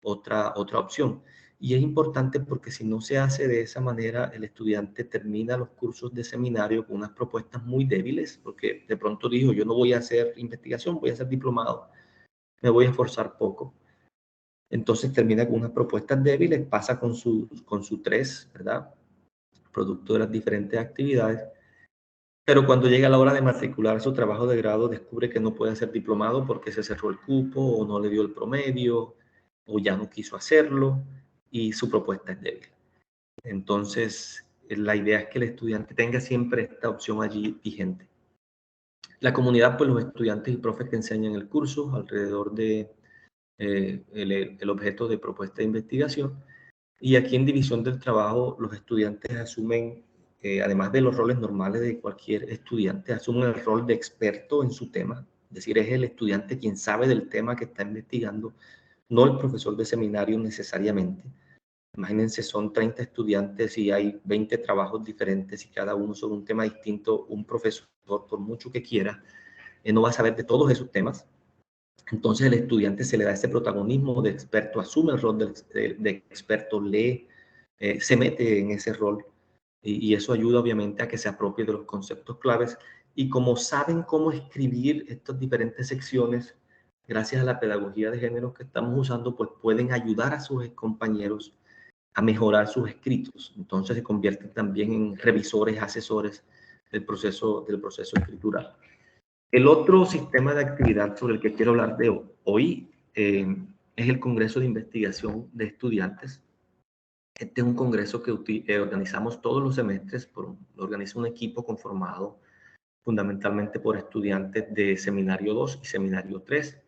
otra opción. Y es importante porque si no se hace de esa manera, el estudiante termina los cursos de seminario con unas propuestas muy débiles, porque de pronto dijo, yo no voy a hacer investigación, voy a hacer diplomado, me voy a esforzar poco. Entonces termina con unas propuestas débiles, pasa con su 3, ¿verdad? Producto de las diferentes actividades, pero cuando llega la hora de matricular su trabajo de grado, descubre que no puede hacer diplomado porque se cerró el cupo o no le dio el promedio o ya no quiso hacerlo y su propuesta es débil. Entonces, la idea es que el estudiante tenga siempre esta opción allí vigente. La comunidad, pues los estudiantes y profes que enseñan el curso alrededor de el objeto de propuesta de investigación. Y aquí en división del trabajo, los estudiantes asumen, además de los roles normales de cualquier estudiante, asumen el rol de experto en su tema. Es decir, es el estudiante quien sabe del tema que está investigando, no el profesor de seminario necesariamente. Imagínense, son 30 estudiantes y hay 20 trabajos diferentes y cada uno sobre un tema distinto. Un profesor, por mucho que quiera, no va a saber de todos esos temas. Entonces el estudiante se le da ese protagonismo de experto, asume el rol de experto, lee, se mete en ese rol y eso ayuda obviamente a que se apropie de los conceptos claves. Y como saben cómo escribir estas diferentes secciones, gracias a la pedagogía de género que estamos usando, pues pueden ayudar a sus compañeros a mejorar sus escritos. Entonces se convierten también en revisores, asesores del proceso escritural. El otro sistema de actividad sobre el que quiero hablar de hoy es el Congreso de Investigación de Estudiantes. Este es un congreso que organizamos todos los semestres, lo organiza un equipo conformado fundamentalmente por estudiantes de Seminario 2 y Seminario 3,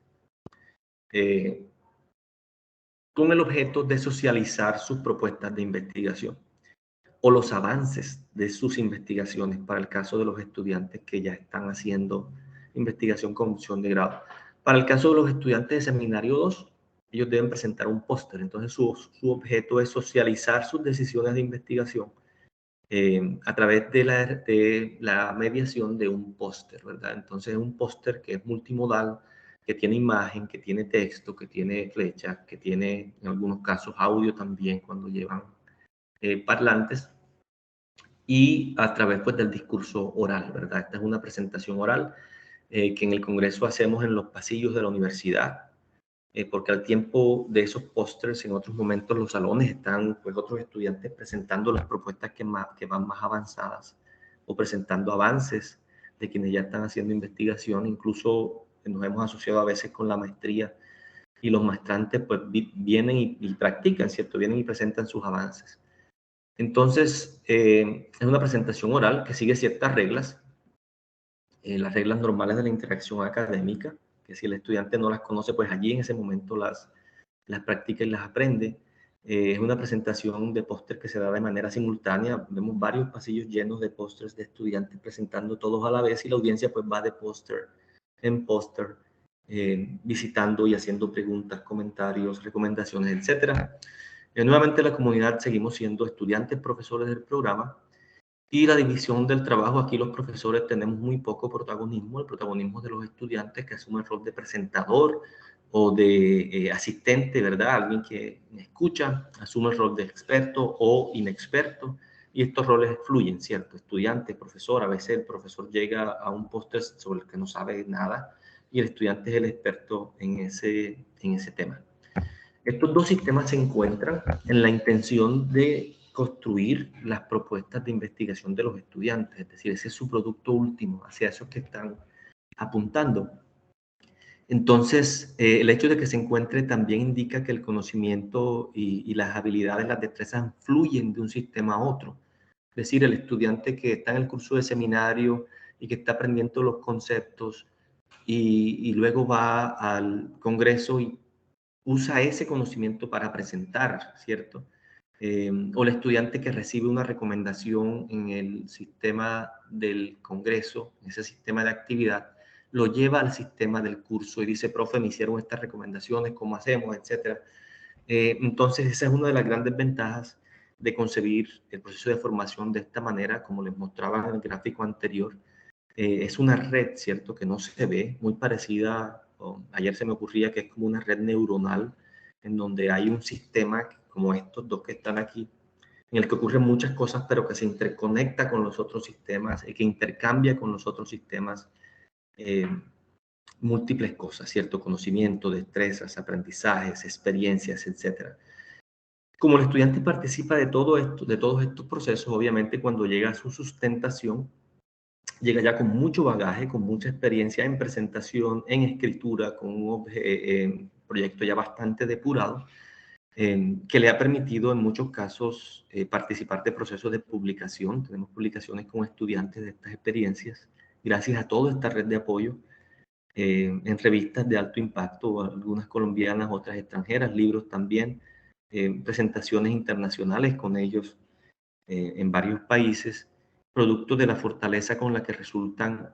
con el objeto de socializar sus propuestas de investigación o los avances de sus investigaciones para el caso de los estudiantes que ya están haciendo investigación con opción de grado. Para el caso de los estudiantes de Seminario 2, ellos deben presentar un póster. Entonces su objeto es socializar sus decisiones de investigación a través de la mediación de un póster, ¿verdad? Entonces es un póster que es multimodal, que tiene imagen, que tiene texto, que tiene flechas, que tiene en algunos casos audio también cuando llevan parlantes, y a través pues, del discurso oral, ¿verdad? Esta es una presentación oral que en el Congreso hacemos en los pasillos de la universidad, porque al tiempo de esos pósters, en otros momentos los salones están pues, otros estudiantes presentando las propuestas que van más avanzadas o presentando avances de quienes ya están haciendo investigación. Incluso nos hemos asociado a veces con la maestría y los maestrantes pues vienen y practican, ¿cierto? Vienen y presentan sus avances. Entonces, es una presentación oral que sigue ciertas reglas, las reglas normales de la interacción académica, que si el estudiante no las conoce, pues allí en ese momento las practica y las aprende. Es una presentación de póster que se da de manera simultánea. Vemos varios pasillos llenos de pósters de estudiantes presentando todos a la vez y la audiencia pues va de póster en póster, visitando y haciendo preguntas, comentarios, recomendaciones, etc. Nuevamente la comunidad seguimos siendo estudiantes, profesores del programa, y la división del trabajo, aquí los profesores tenemos muy poco protagonismo, el protagonismo de los estudiantes que asumen el rol de presentador o de asistente, ¿verdad? Alguien que escucha, asume el rol de experto o inexperto, y estos roles fluyen, ¿cierto? Estudiante, profesor, a veces el profesor llega a un póster sobre el que no sabe nada y el estudiante es el experto en ese tema. Estos dos sistemas se encuentran en la intención de construir las propuestas de investigación de los estudiantes, es decir, ese es su producto último, hacia esos que están apuntando. Entonces, el hecho de que se encuentre también indica que el conocimiento y las habilidades, las destrezas fluyen de un sistema a otro. Es decir, el estudiante que está en el curso de seminario y que está aprendiendo los conceptos y luego va al congreso y usa ese conocimiento para presentar, ¿cierto? O el estudiante que recibe una recomendación en el sistema del congreso, en ese sistema de actividad, lo lleva al sistema del curso y dice, profe, me hicieron estas recomendaciones, ¿cómo hacemos?, etcétera. Entonces, esa es una de las grandes ventajas de concebir el proceso de formación de esta manera, como les mostraba en el gráfico anterior. Es una red, ¿cierto?, que no se ve, muy parecida, ayer se me ocurría que es como una red neuronal, en donde hay un sistema como estos dos que están aquí, en el que ocurren muchas cosas, pero que se interconecta con los otros sistemas y que intercambia con los otros sistemas múltiples cosas, ¿cierto? Conocimiento, destrezas, aprendizajes, experiencias, etc. Como el estudiante participa de todo esto, de todos estos procesos, obviamente cuando llega a su sustentación, llega ya con mucho bagaje, con mucha experiencia en presentación, en escritura, con un proyecto ya bastante depurado, que le ha permitido en muchos casos participar de procesos de publicación. Tenemos publicaciones con estudiantes de estas experiencias, gracias a toda esta red de apoyo, en revistas de alto impacto, algunas colombianas, otras extranjeras, libros también, presentaciones internacionales con ellos en varios países, producto de la fortaleza con la que resultan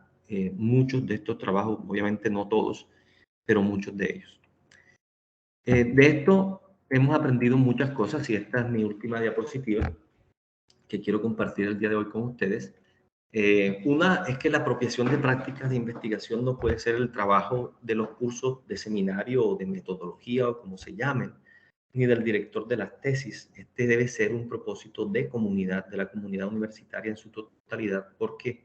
muchos de estos trabajos, obviamente no todos, pero muchos de ellos. De esto hemos aprendido muchas cosas y esta es mi última diapositiva que quiero compartir el día de hoy con ustedes. Una es que la apropiación de prácticas de investigación no puede ser el trabajo de los cursos de seminario o de metodología o como se llamen, ni del director de las tesis. Este debe ser un propósito de comunidad, de la comunidad universitaria en su totalidad, porque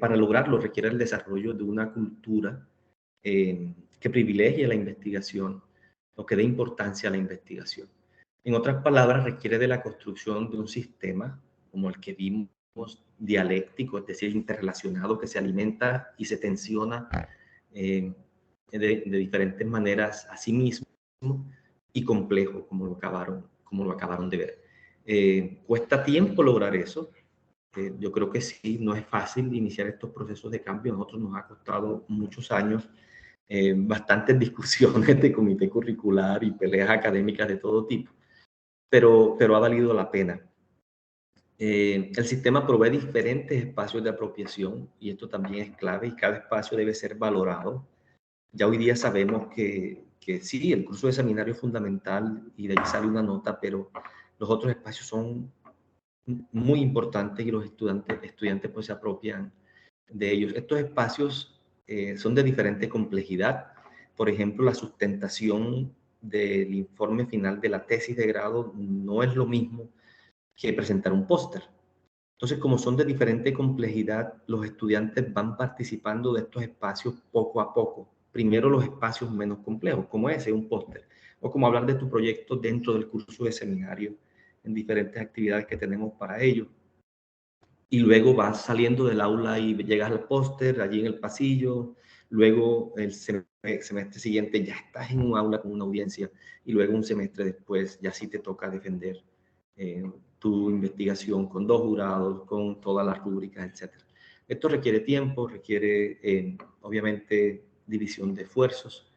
para lograrlo requiere el desarrollo de una cultura que privilegie la investigación o que dé importancia a la investigación. En otras palabras, requiere de la construcción de un sistema como el que vimos, dialéctico, es decir, interrelacionado, que se alimenta y se tensiona de diferentes maneras a sí mismo y complejo, como lo acabaron de ver. Cuesta tiempo lograr eso. Yo creo que sí, no es fácil iniciar estos procesos de cambio. A nosotros nos ha costado muchos años, bastantes discusiones de comité curricular y peleas académicas de todo tipo, pero ha valido la pena. El sistema provee diferentes espacios de apropiación y esto también es clave y cada espacio debe ser valorado. Ya hoy día sabemos que sí, el curso de seminario es fundamental y de ahí sale una nota, pero los otros espacios son muy importantes y los estudiantes pues se apropian de ellos. Estos espacios son de diferente complejidad. Por ejemplo, la sustentación del informe final de la tesis de grado no es lo mismo que presentar un póster. Entonces, como son de diferente complejidad, los estudiantes van participando de estos espacios poco a poco. Primero los espacios menos complejos, como ese, un póster, o como hablar de tu proyecto dentro del curso de seminario, en diferentes actividades que tenemos para ello. Y luego vas saliendo del aula y llegas al póster, allí en el pasillo. Luego el semestre siguiente ya estás en un aula con una audiencia y luego un semestre después ya sí te toca defender tu investigación con 2 jurados, con todas las rúbricas, etc. Esto requiere tiempo, requiere obviamente división de esfuerzos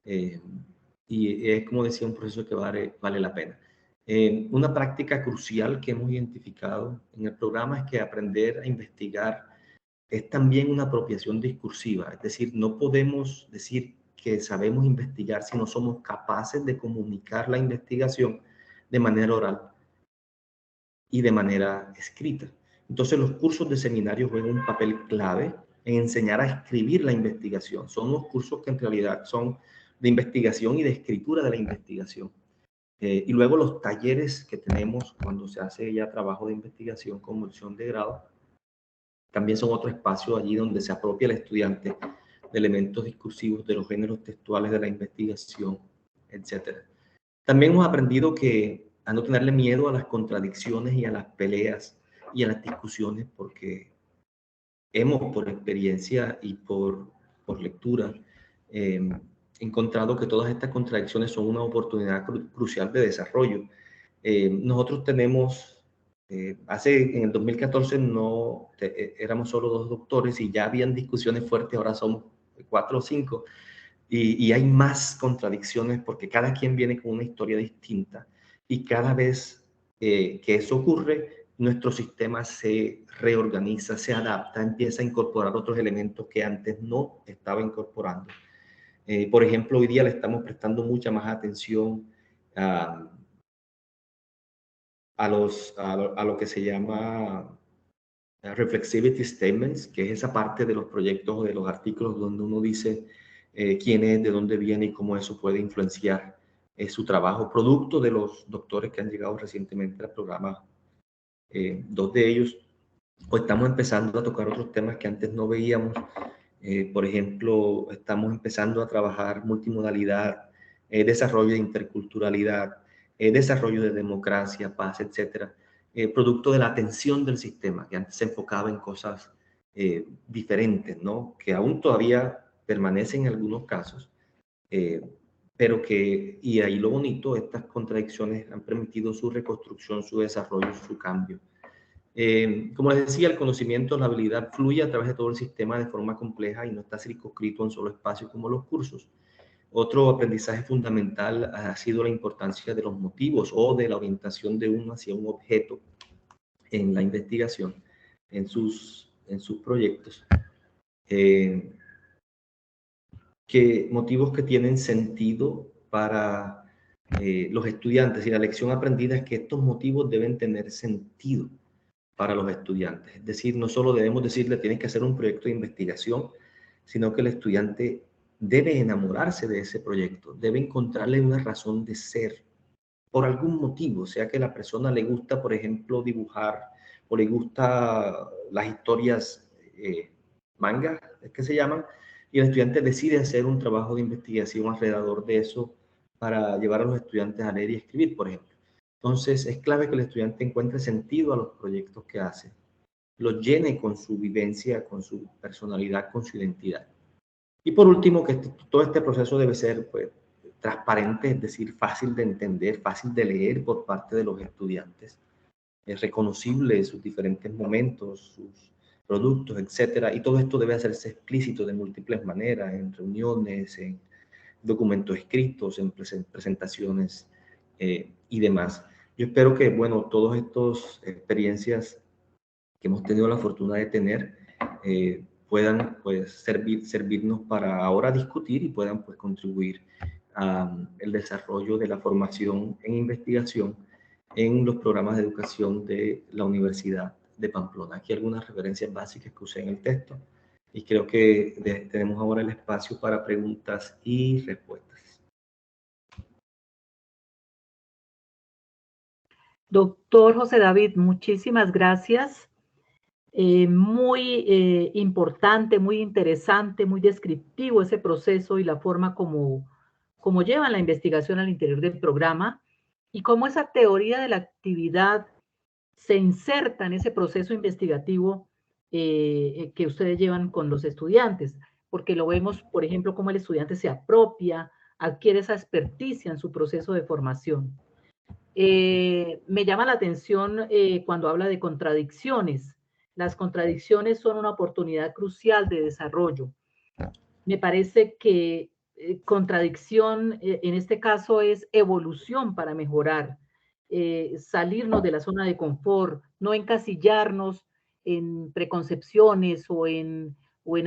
y es, como decía, un proceso que vale la pena. Una práctica crucial que hemos identificado en el programa es que aprender a investigar es también una apropiación discursiva, es decir, no podemos decir que sabemos investigar si no somos capaces de comunicar la investigación de manera oral y de manera escrita. Entonces los cursos de seminario juegan un papel clave en enseñar a escribir la investigación. Son unos cursos que en realidad son de investigación y de escritura de la investigación. Y luego los talleres que tenemos cuando se hace ya trabajo de investigación con opción de grado, también son otro espacio allí donde se apropia el estudiante de elementos discursivos, de los géneros textuales de la investigación, etc. También hemos aprendido a no tenerle miedo a las contradicciones y a las peleas y a las discusiones, porque hemos por experiencia y por lectura encontrado que todas estas contradicciones son una oportunidad crucial de desarrollo. Nosotros tenemos, en el 2014 éramos solo 2 doctores y ya habían discusiones fuertes, ahora somos 4 o 5, y hay más contradicciones porque cada quien viene con una historia distinta y cada vez que eso ocurre, nuestro sistema se reorganiza, se adapta, empieza a incorporar otros elementos que antes no estaba incorporando. Por ejemplo, hoy día le estamos prestando mucha más atención a lo que se llama reflexivity statements, que es esa parte de los proyectos o de los artículos donde uno dice quién es, de dónde viene y cómo eso puede influenciar su trabajo, producto de los doctores que han llegado recientemente al programa. 2 de ellos, pues estamos empezando a tocar otros temas que antes no veíamos. Por ejemplo, estamos empezando a trabajar multimodalidad, desarrollo de interculturalidad, desarrollo de democracia, paz, etcétera, producto de la atención del sistema, que antes se enfocaba en cosas diferentes, ¿no? Que aún todavía permanecen en algunos casos, pero y ahí lo bonito, estas contradicciones han permitido su reconstrucción, su desarrollo, su cambio. Como les decía, el conocimiento, la habilidad fluye a través de todo el sistema de forma compleja y no está circunscrito en solo espacios como los cursos. Otro aprendizaje fundamental ha sido la importancia de los motivos o de la orientación de uno hacia un objeto en la investigación, en sus proyectos. Motivos que tienen sentido para los estudiantes, y la lección aprendida es que estos motivos deben tener sentido para los estudiantes. Es decir, no solo debemos decirle tienes que hacer un proyecto de investigación, sino que el estudiante debe enamorarse de ese proyecto, debe encontrarle una razón de ser por algún motivo, sea que a la persona le gusta, por ejemplo, dibujar o le gusta las historias manga, es que se llaman, y el estudiante decide hacer un trabajo de investigación alrededor de eso para llevar a los estudiantes a leer y escribir, por ejemplo. Entonces, es clave que el estudiante encuentre sentido a los proyectos que hace, los llene con su vivencia, con su personalidad, con su identidad. Y por último, que todo este proceso debe ser pues, transparente, es decir, fácil de entender, fácil de leer por parte de los estudiantes. Es reconocible en sus diferentes momentos, sus productos, etcétera. Y todo esto debe hacerse explícito de múltiples maneras, en reuniones, en documentos escritos, en presentaciones y demás. Yo espero que, bueno, todas estas experiencias que hemos tenido la fortuna de tener puedan pues servirnos para ahora discutir y puedan pues contribuir al desarrollo de la formación en investigación en los programas de educación de la Universidad de Pamplona. Aquí algunas referencias básicas que usé en el texto y creo que tenemos ahora el espacio para preguntas y respuestas. Doctor José David, muchísimas gracias. Muy importante, muy interesante, muy descriptivo ese proceso y la forma como llevan la investigación al interior del programa y cómo esa teoría de la actividad se inserta en ese proceso investigativo que ustedes llevan con los estudiantes, porque lo vemos, por ejemplo, cómo el estudiante se apropia, adquiere esa experticia en su proceso de formación. Me llama la atención cuando habla de contradicciones. Las contradicciones son una oportunidad crucial de desarrollo. Me parece que contradicción en este caso es evolución para mejorar. salirnos de la zona de confort, no encasillarnos en preconcepciones o en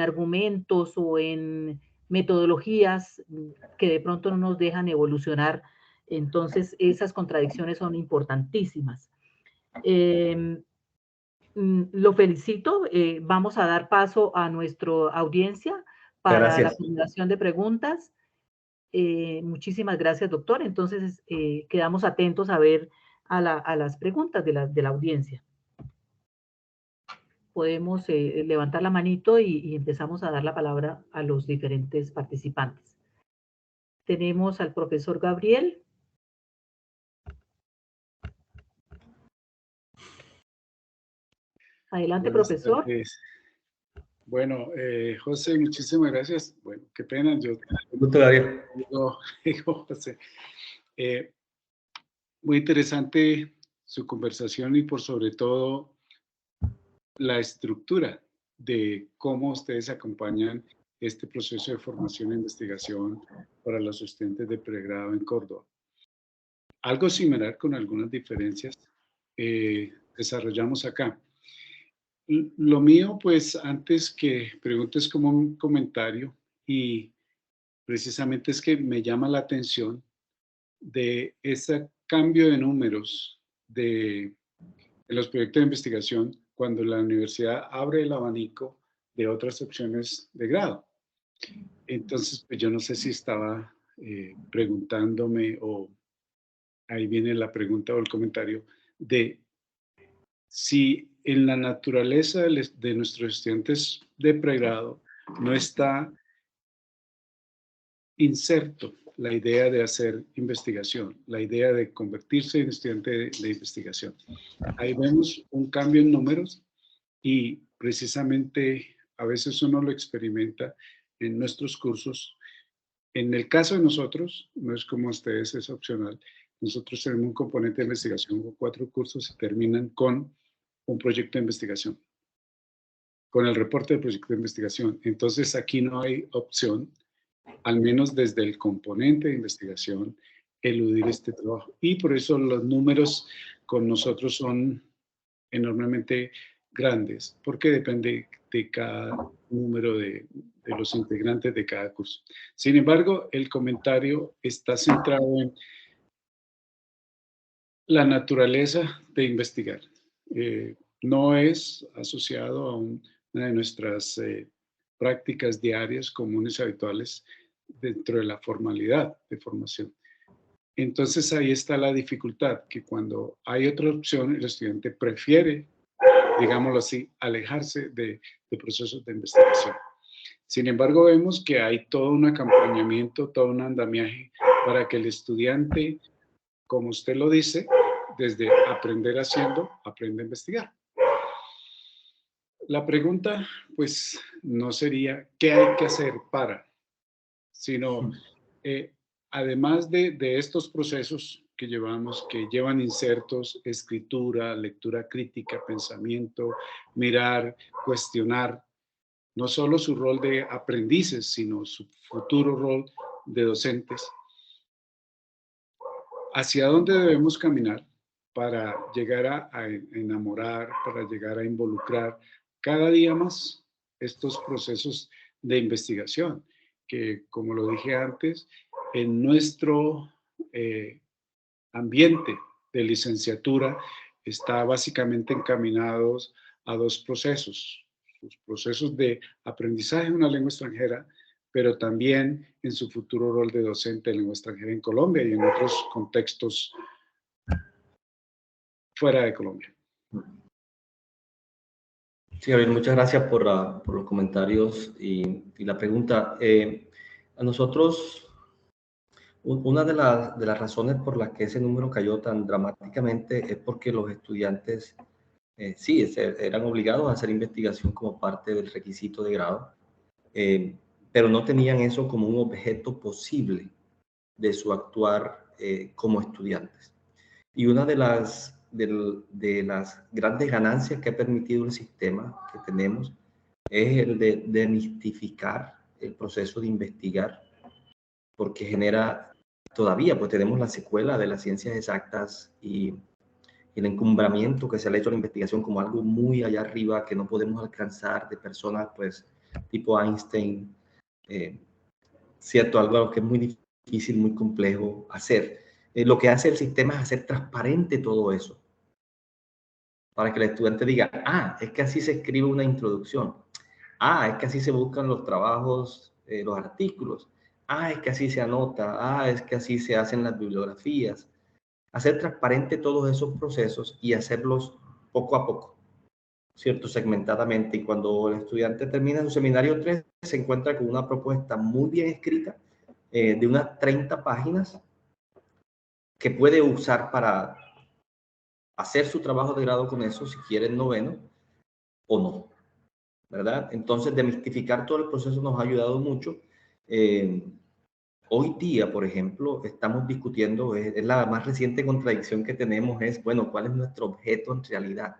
argumentos o en metodologías que de pronto no nos dejan evolucionar. Entonces, esas contradicciones son importantísimas. Lo felicito. Vamos a dar paso a nuestra audiencia para la Gracias. formulación de preguntas. Muchísimas gracias, doctor. Entonces, quedamos atentos a ver a las preguntas de la audiencia. Podemos levantar la manito y empezamos a dar la palabra a los diferentes participantes. Tenemos al profesor Gabriel. Adelante, Buenas profesor. tardes. Bueno, José, muchísimas gracias. Bueno, qué pena, yo Gusto, Gabriel. digo José. Muy interesante su conversación y por sobre todo la estructura de cómo ustedes acompañan este proceso de formación e investigación para los estudiantes de pregrado en Córdoba. Algo similar con algunas diferencias desarrollamos acá. Lo mío, pues, antes que preguntes como un comentario, y precisamente es que me llama la atención de ese cambio de números de los proyectos de investigación cuando la universidad abre el abanico de otras opciones de grado. Entonces, pues yo no sé si estaba preguntándome, o ahí viene la pregunta o el comentario, de si en la naturaleza de nuestros estudiantes de pregrado no está inserto la idea de hacer investigación, la idea de convertirse en estudiante de investigación. Ahí vemos un cambio en números y precisamente a veces uno lo experimenta en nuestros cursos. En el caso de nosotros, no es como ustedes, es opcional. Nosotros tenemos un componente de investigación con 4 cursos y terminan con un proyecto de investigación, con el reporte del proyecto de investigación. Entonces aquí no hay opción, al menos desde el componente de investigación, eludir este trabajo. Y por eso los números con nosotros son enormemente grandes, porque depende de cada número de los integrantes de cada curso. Sin embargo, el comentario está centrado en la naturaleza de investigar. No es asociado a una de nuestras prácticas diarias comunes y habituales dentro de la formalidad de formación. Entonces ahí está la dificultad, que cuando hay otra opción, el estudiante prefiere, digámoslo así, alejarse de procesos de investigación. Sin embargo, vemos que hay todo un acompañamiento, todo un andamiaje para que el estudiante, como usted lo dice, desde aprender haciendo, aprenda a investigar. La pregunta, pues, no sería qué hay que hacer para, sino, además de estos procesos que llevamos, que llevan insertos, escritura, lectura crítica, pensamiento, mirar, cuestionar, no solo su rol de aprendices, sino su futuro rol de docentes. ¿Hacia dónde debemos caminar para llegar a enamorar, para llegar a involucrar cada día más estos procesos de investigación? Que, como lo dije antes, en nuestro ambiente de licenciatura está básicamente encaminados a 2 procesos: los procesos de aprendizaje de una lengua extranjera, pero también en su futuro rol de docente de lengua extranjera en Colombia y en otros contextos fuera de Colombia. Sí, Gabriel, muchas gracias por los comentarios y la pregunta. A nosotros, una de las razones por las que ese número cayó tan dramáticamente es porque los estudiantes sí eran obligados a hacer investigación como parte del requisito de grado, pero no tenían eso como un objeto posible de su actuar como estudiantes. Y una de las grandes ganancias que ha permitido el sistema que tenemos es el de demistificar el proceso de investigar, porque genera todavía pues tenemos la secuela de las ciencias exactas y el encumbramiento que se le ha hecho a la investigación como algo muy allá arriba que no podemos alcanzar, de personas pues tipo Einstein, cierto, algo que es muy difícil, muy complejo hacer. Lo que hace el sistema es hacer transparente todo eso, para que el estudiante diga, ah, es que así se escribe una introducción, ah, es que así se buscan los trabajos, los artículos, ah, es que así se anota, ah, es que así se hacen las bibliografías. Hacer transparente todos esos procesos y hacerlos poco a poco, ¿cierto? Segmentadamente. Y cuando el estudiante termina su seminario 3, se encuentra con una propuesta muy bien escrita, de unas 30 páginas, que puede usar para hacer su trabajo de grado con eso, si quiere el noveno o no, ¿verdad? Entonces, demistificar todo el proceso nos ha ayudado mucho. Hoy día, por ejemplo, estamos discutiendo, es la más reciente contradicción que tenemos, es, bueno, ¿cuál es nuestro objeto en realidad?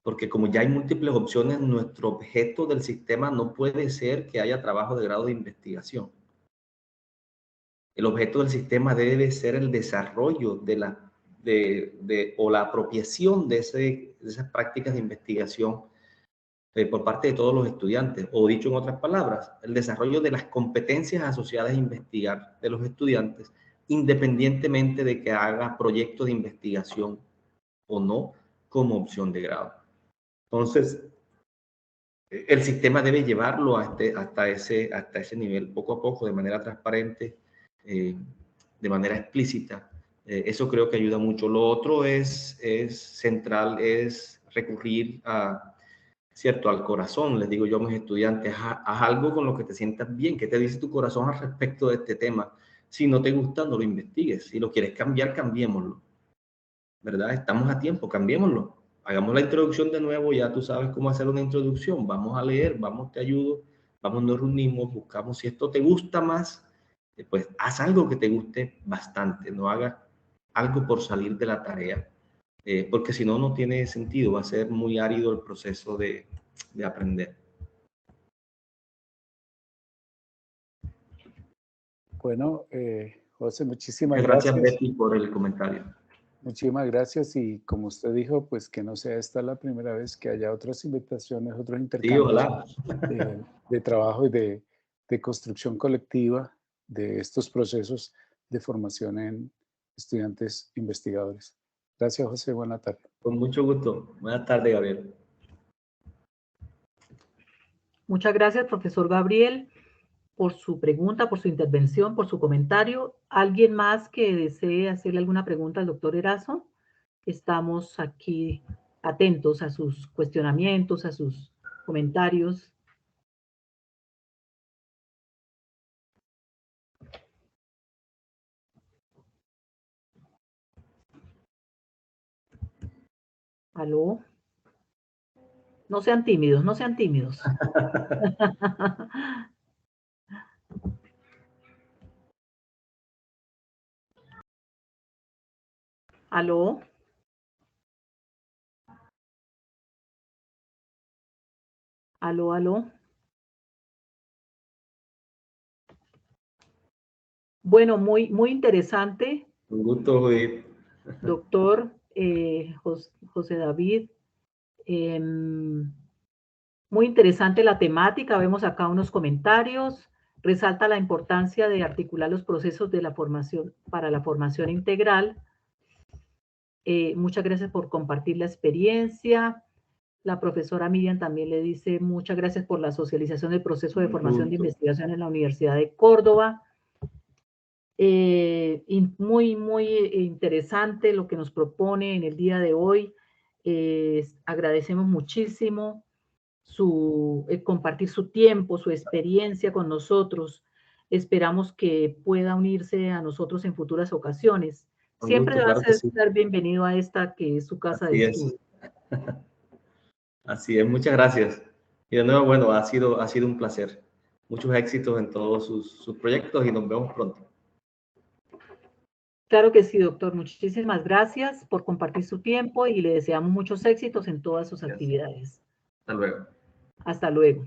Porque como ya hay múltiples opciones, nuestro objeto del sistema no puede ser que haya trabajo de grado de investigación. El objeto del sistema debe ser el desarrollo o la apropiación de esas prácticas de investigación por parte de todos los estudiantes, o dicho en otras palabras, el desarrollo de las competencias asociadas a investigar de los estudiantes, independientemente de que haga proyectos de investigación o no como opción de grado. Entonces, el sistema debe llevarlo hasta ese nivel, poco a poco, de manera transparente, de manera explícita. Eso creo que ayuda mucho. Lo otro es central, es recurrir ¿cierto? Al corazón. Les digo yo a mis estudiantes, haz algo con lo que te sientas bien. ¿Qué te dice tu corazón al respecto de este tema? Si no te gusta, no lo investigues. Si lo quieres cambiar, cambiémoslo. ¿Verdad? Estamos a tiempo, cambiémoslo. Hagamos la introducción de nuevo, ya tú sabes cómo hacer una introducción. Vamos a leer, vamos, te ayudo, vamos, nos reunimos, buscamos. Si esto te gusta más, pues haz algo que te guste bastante. No hagas algo por salir de la tarea. Porque si no, no tiene sentido, va a ser muy árido el proceso de aprender. Bueno, José, muchísimas Gracias, gracias. Betty, por el comentario. Muchísimas gracias y como usted dijo, pues que no sea esta la primera vez que haya otras invitaciones, otros Sí, intercambios ojalá. de trabajo y de construcción colectiva de estos procesos de formación en estudiantes investigadores. Gracias, José. Buena tarde. Con mucho gusto. Buenas tardes, Gabriel. Muchas gracias, profesor Gabriel, por su pregunta, por su intervención, por su comentario. ¿Alguien más que desee hacerle alguna pregunta al doctor Erazo? Estamos aquí atentos a sus cuestionamientos, a sus comentarios. ¿Aló? No sean tímidos, no sean tímidos. ¿Aló? ¿Aló, aló? Bueno, muy interesante, Un gusto, Judith. doctor José David. Muy interesante la temática, vemos acá unos comentarios, resalta la importancia de articular los procesos de la formación para la formación integral. Muchas gracias por compartir la experiencia. La profesora Miriam también le dice muchas gracias por la socialización del proceso de formación de investigación en la Universidad de Córdoba. Y muy interesante lo que nos propone en el día de hoy. Agradecemos muchísimo compartir su tiempo, su experiencia con nosotros. Esperamos que pueda unirse a nosotros en futuras ocasiones. Siempre va a ser bienvenido a esta que es su casa de estudio. Así es, muchas gracias. Y de nuevo, bueno, ha sido un placer. Muchos éxitos en todos sus proyectos y nos vemos pronto. Claro que sí, doctor. Muchísimas gracias por compartir su tiempo y le deseamos muchos éxitos en todas sus actividades. Hasta luego. Hasta luego.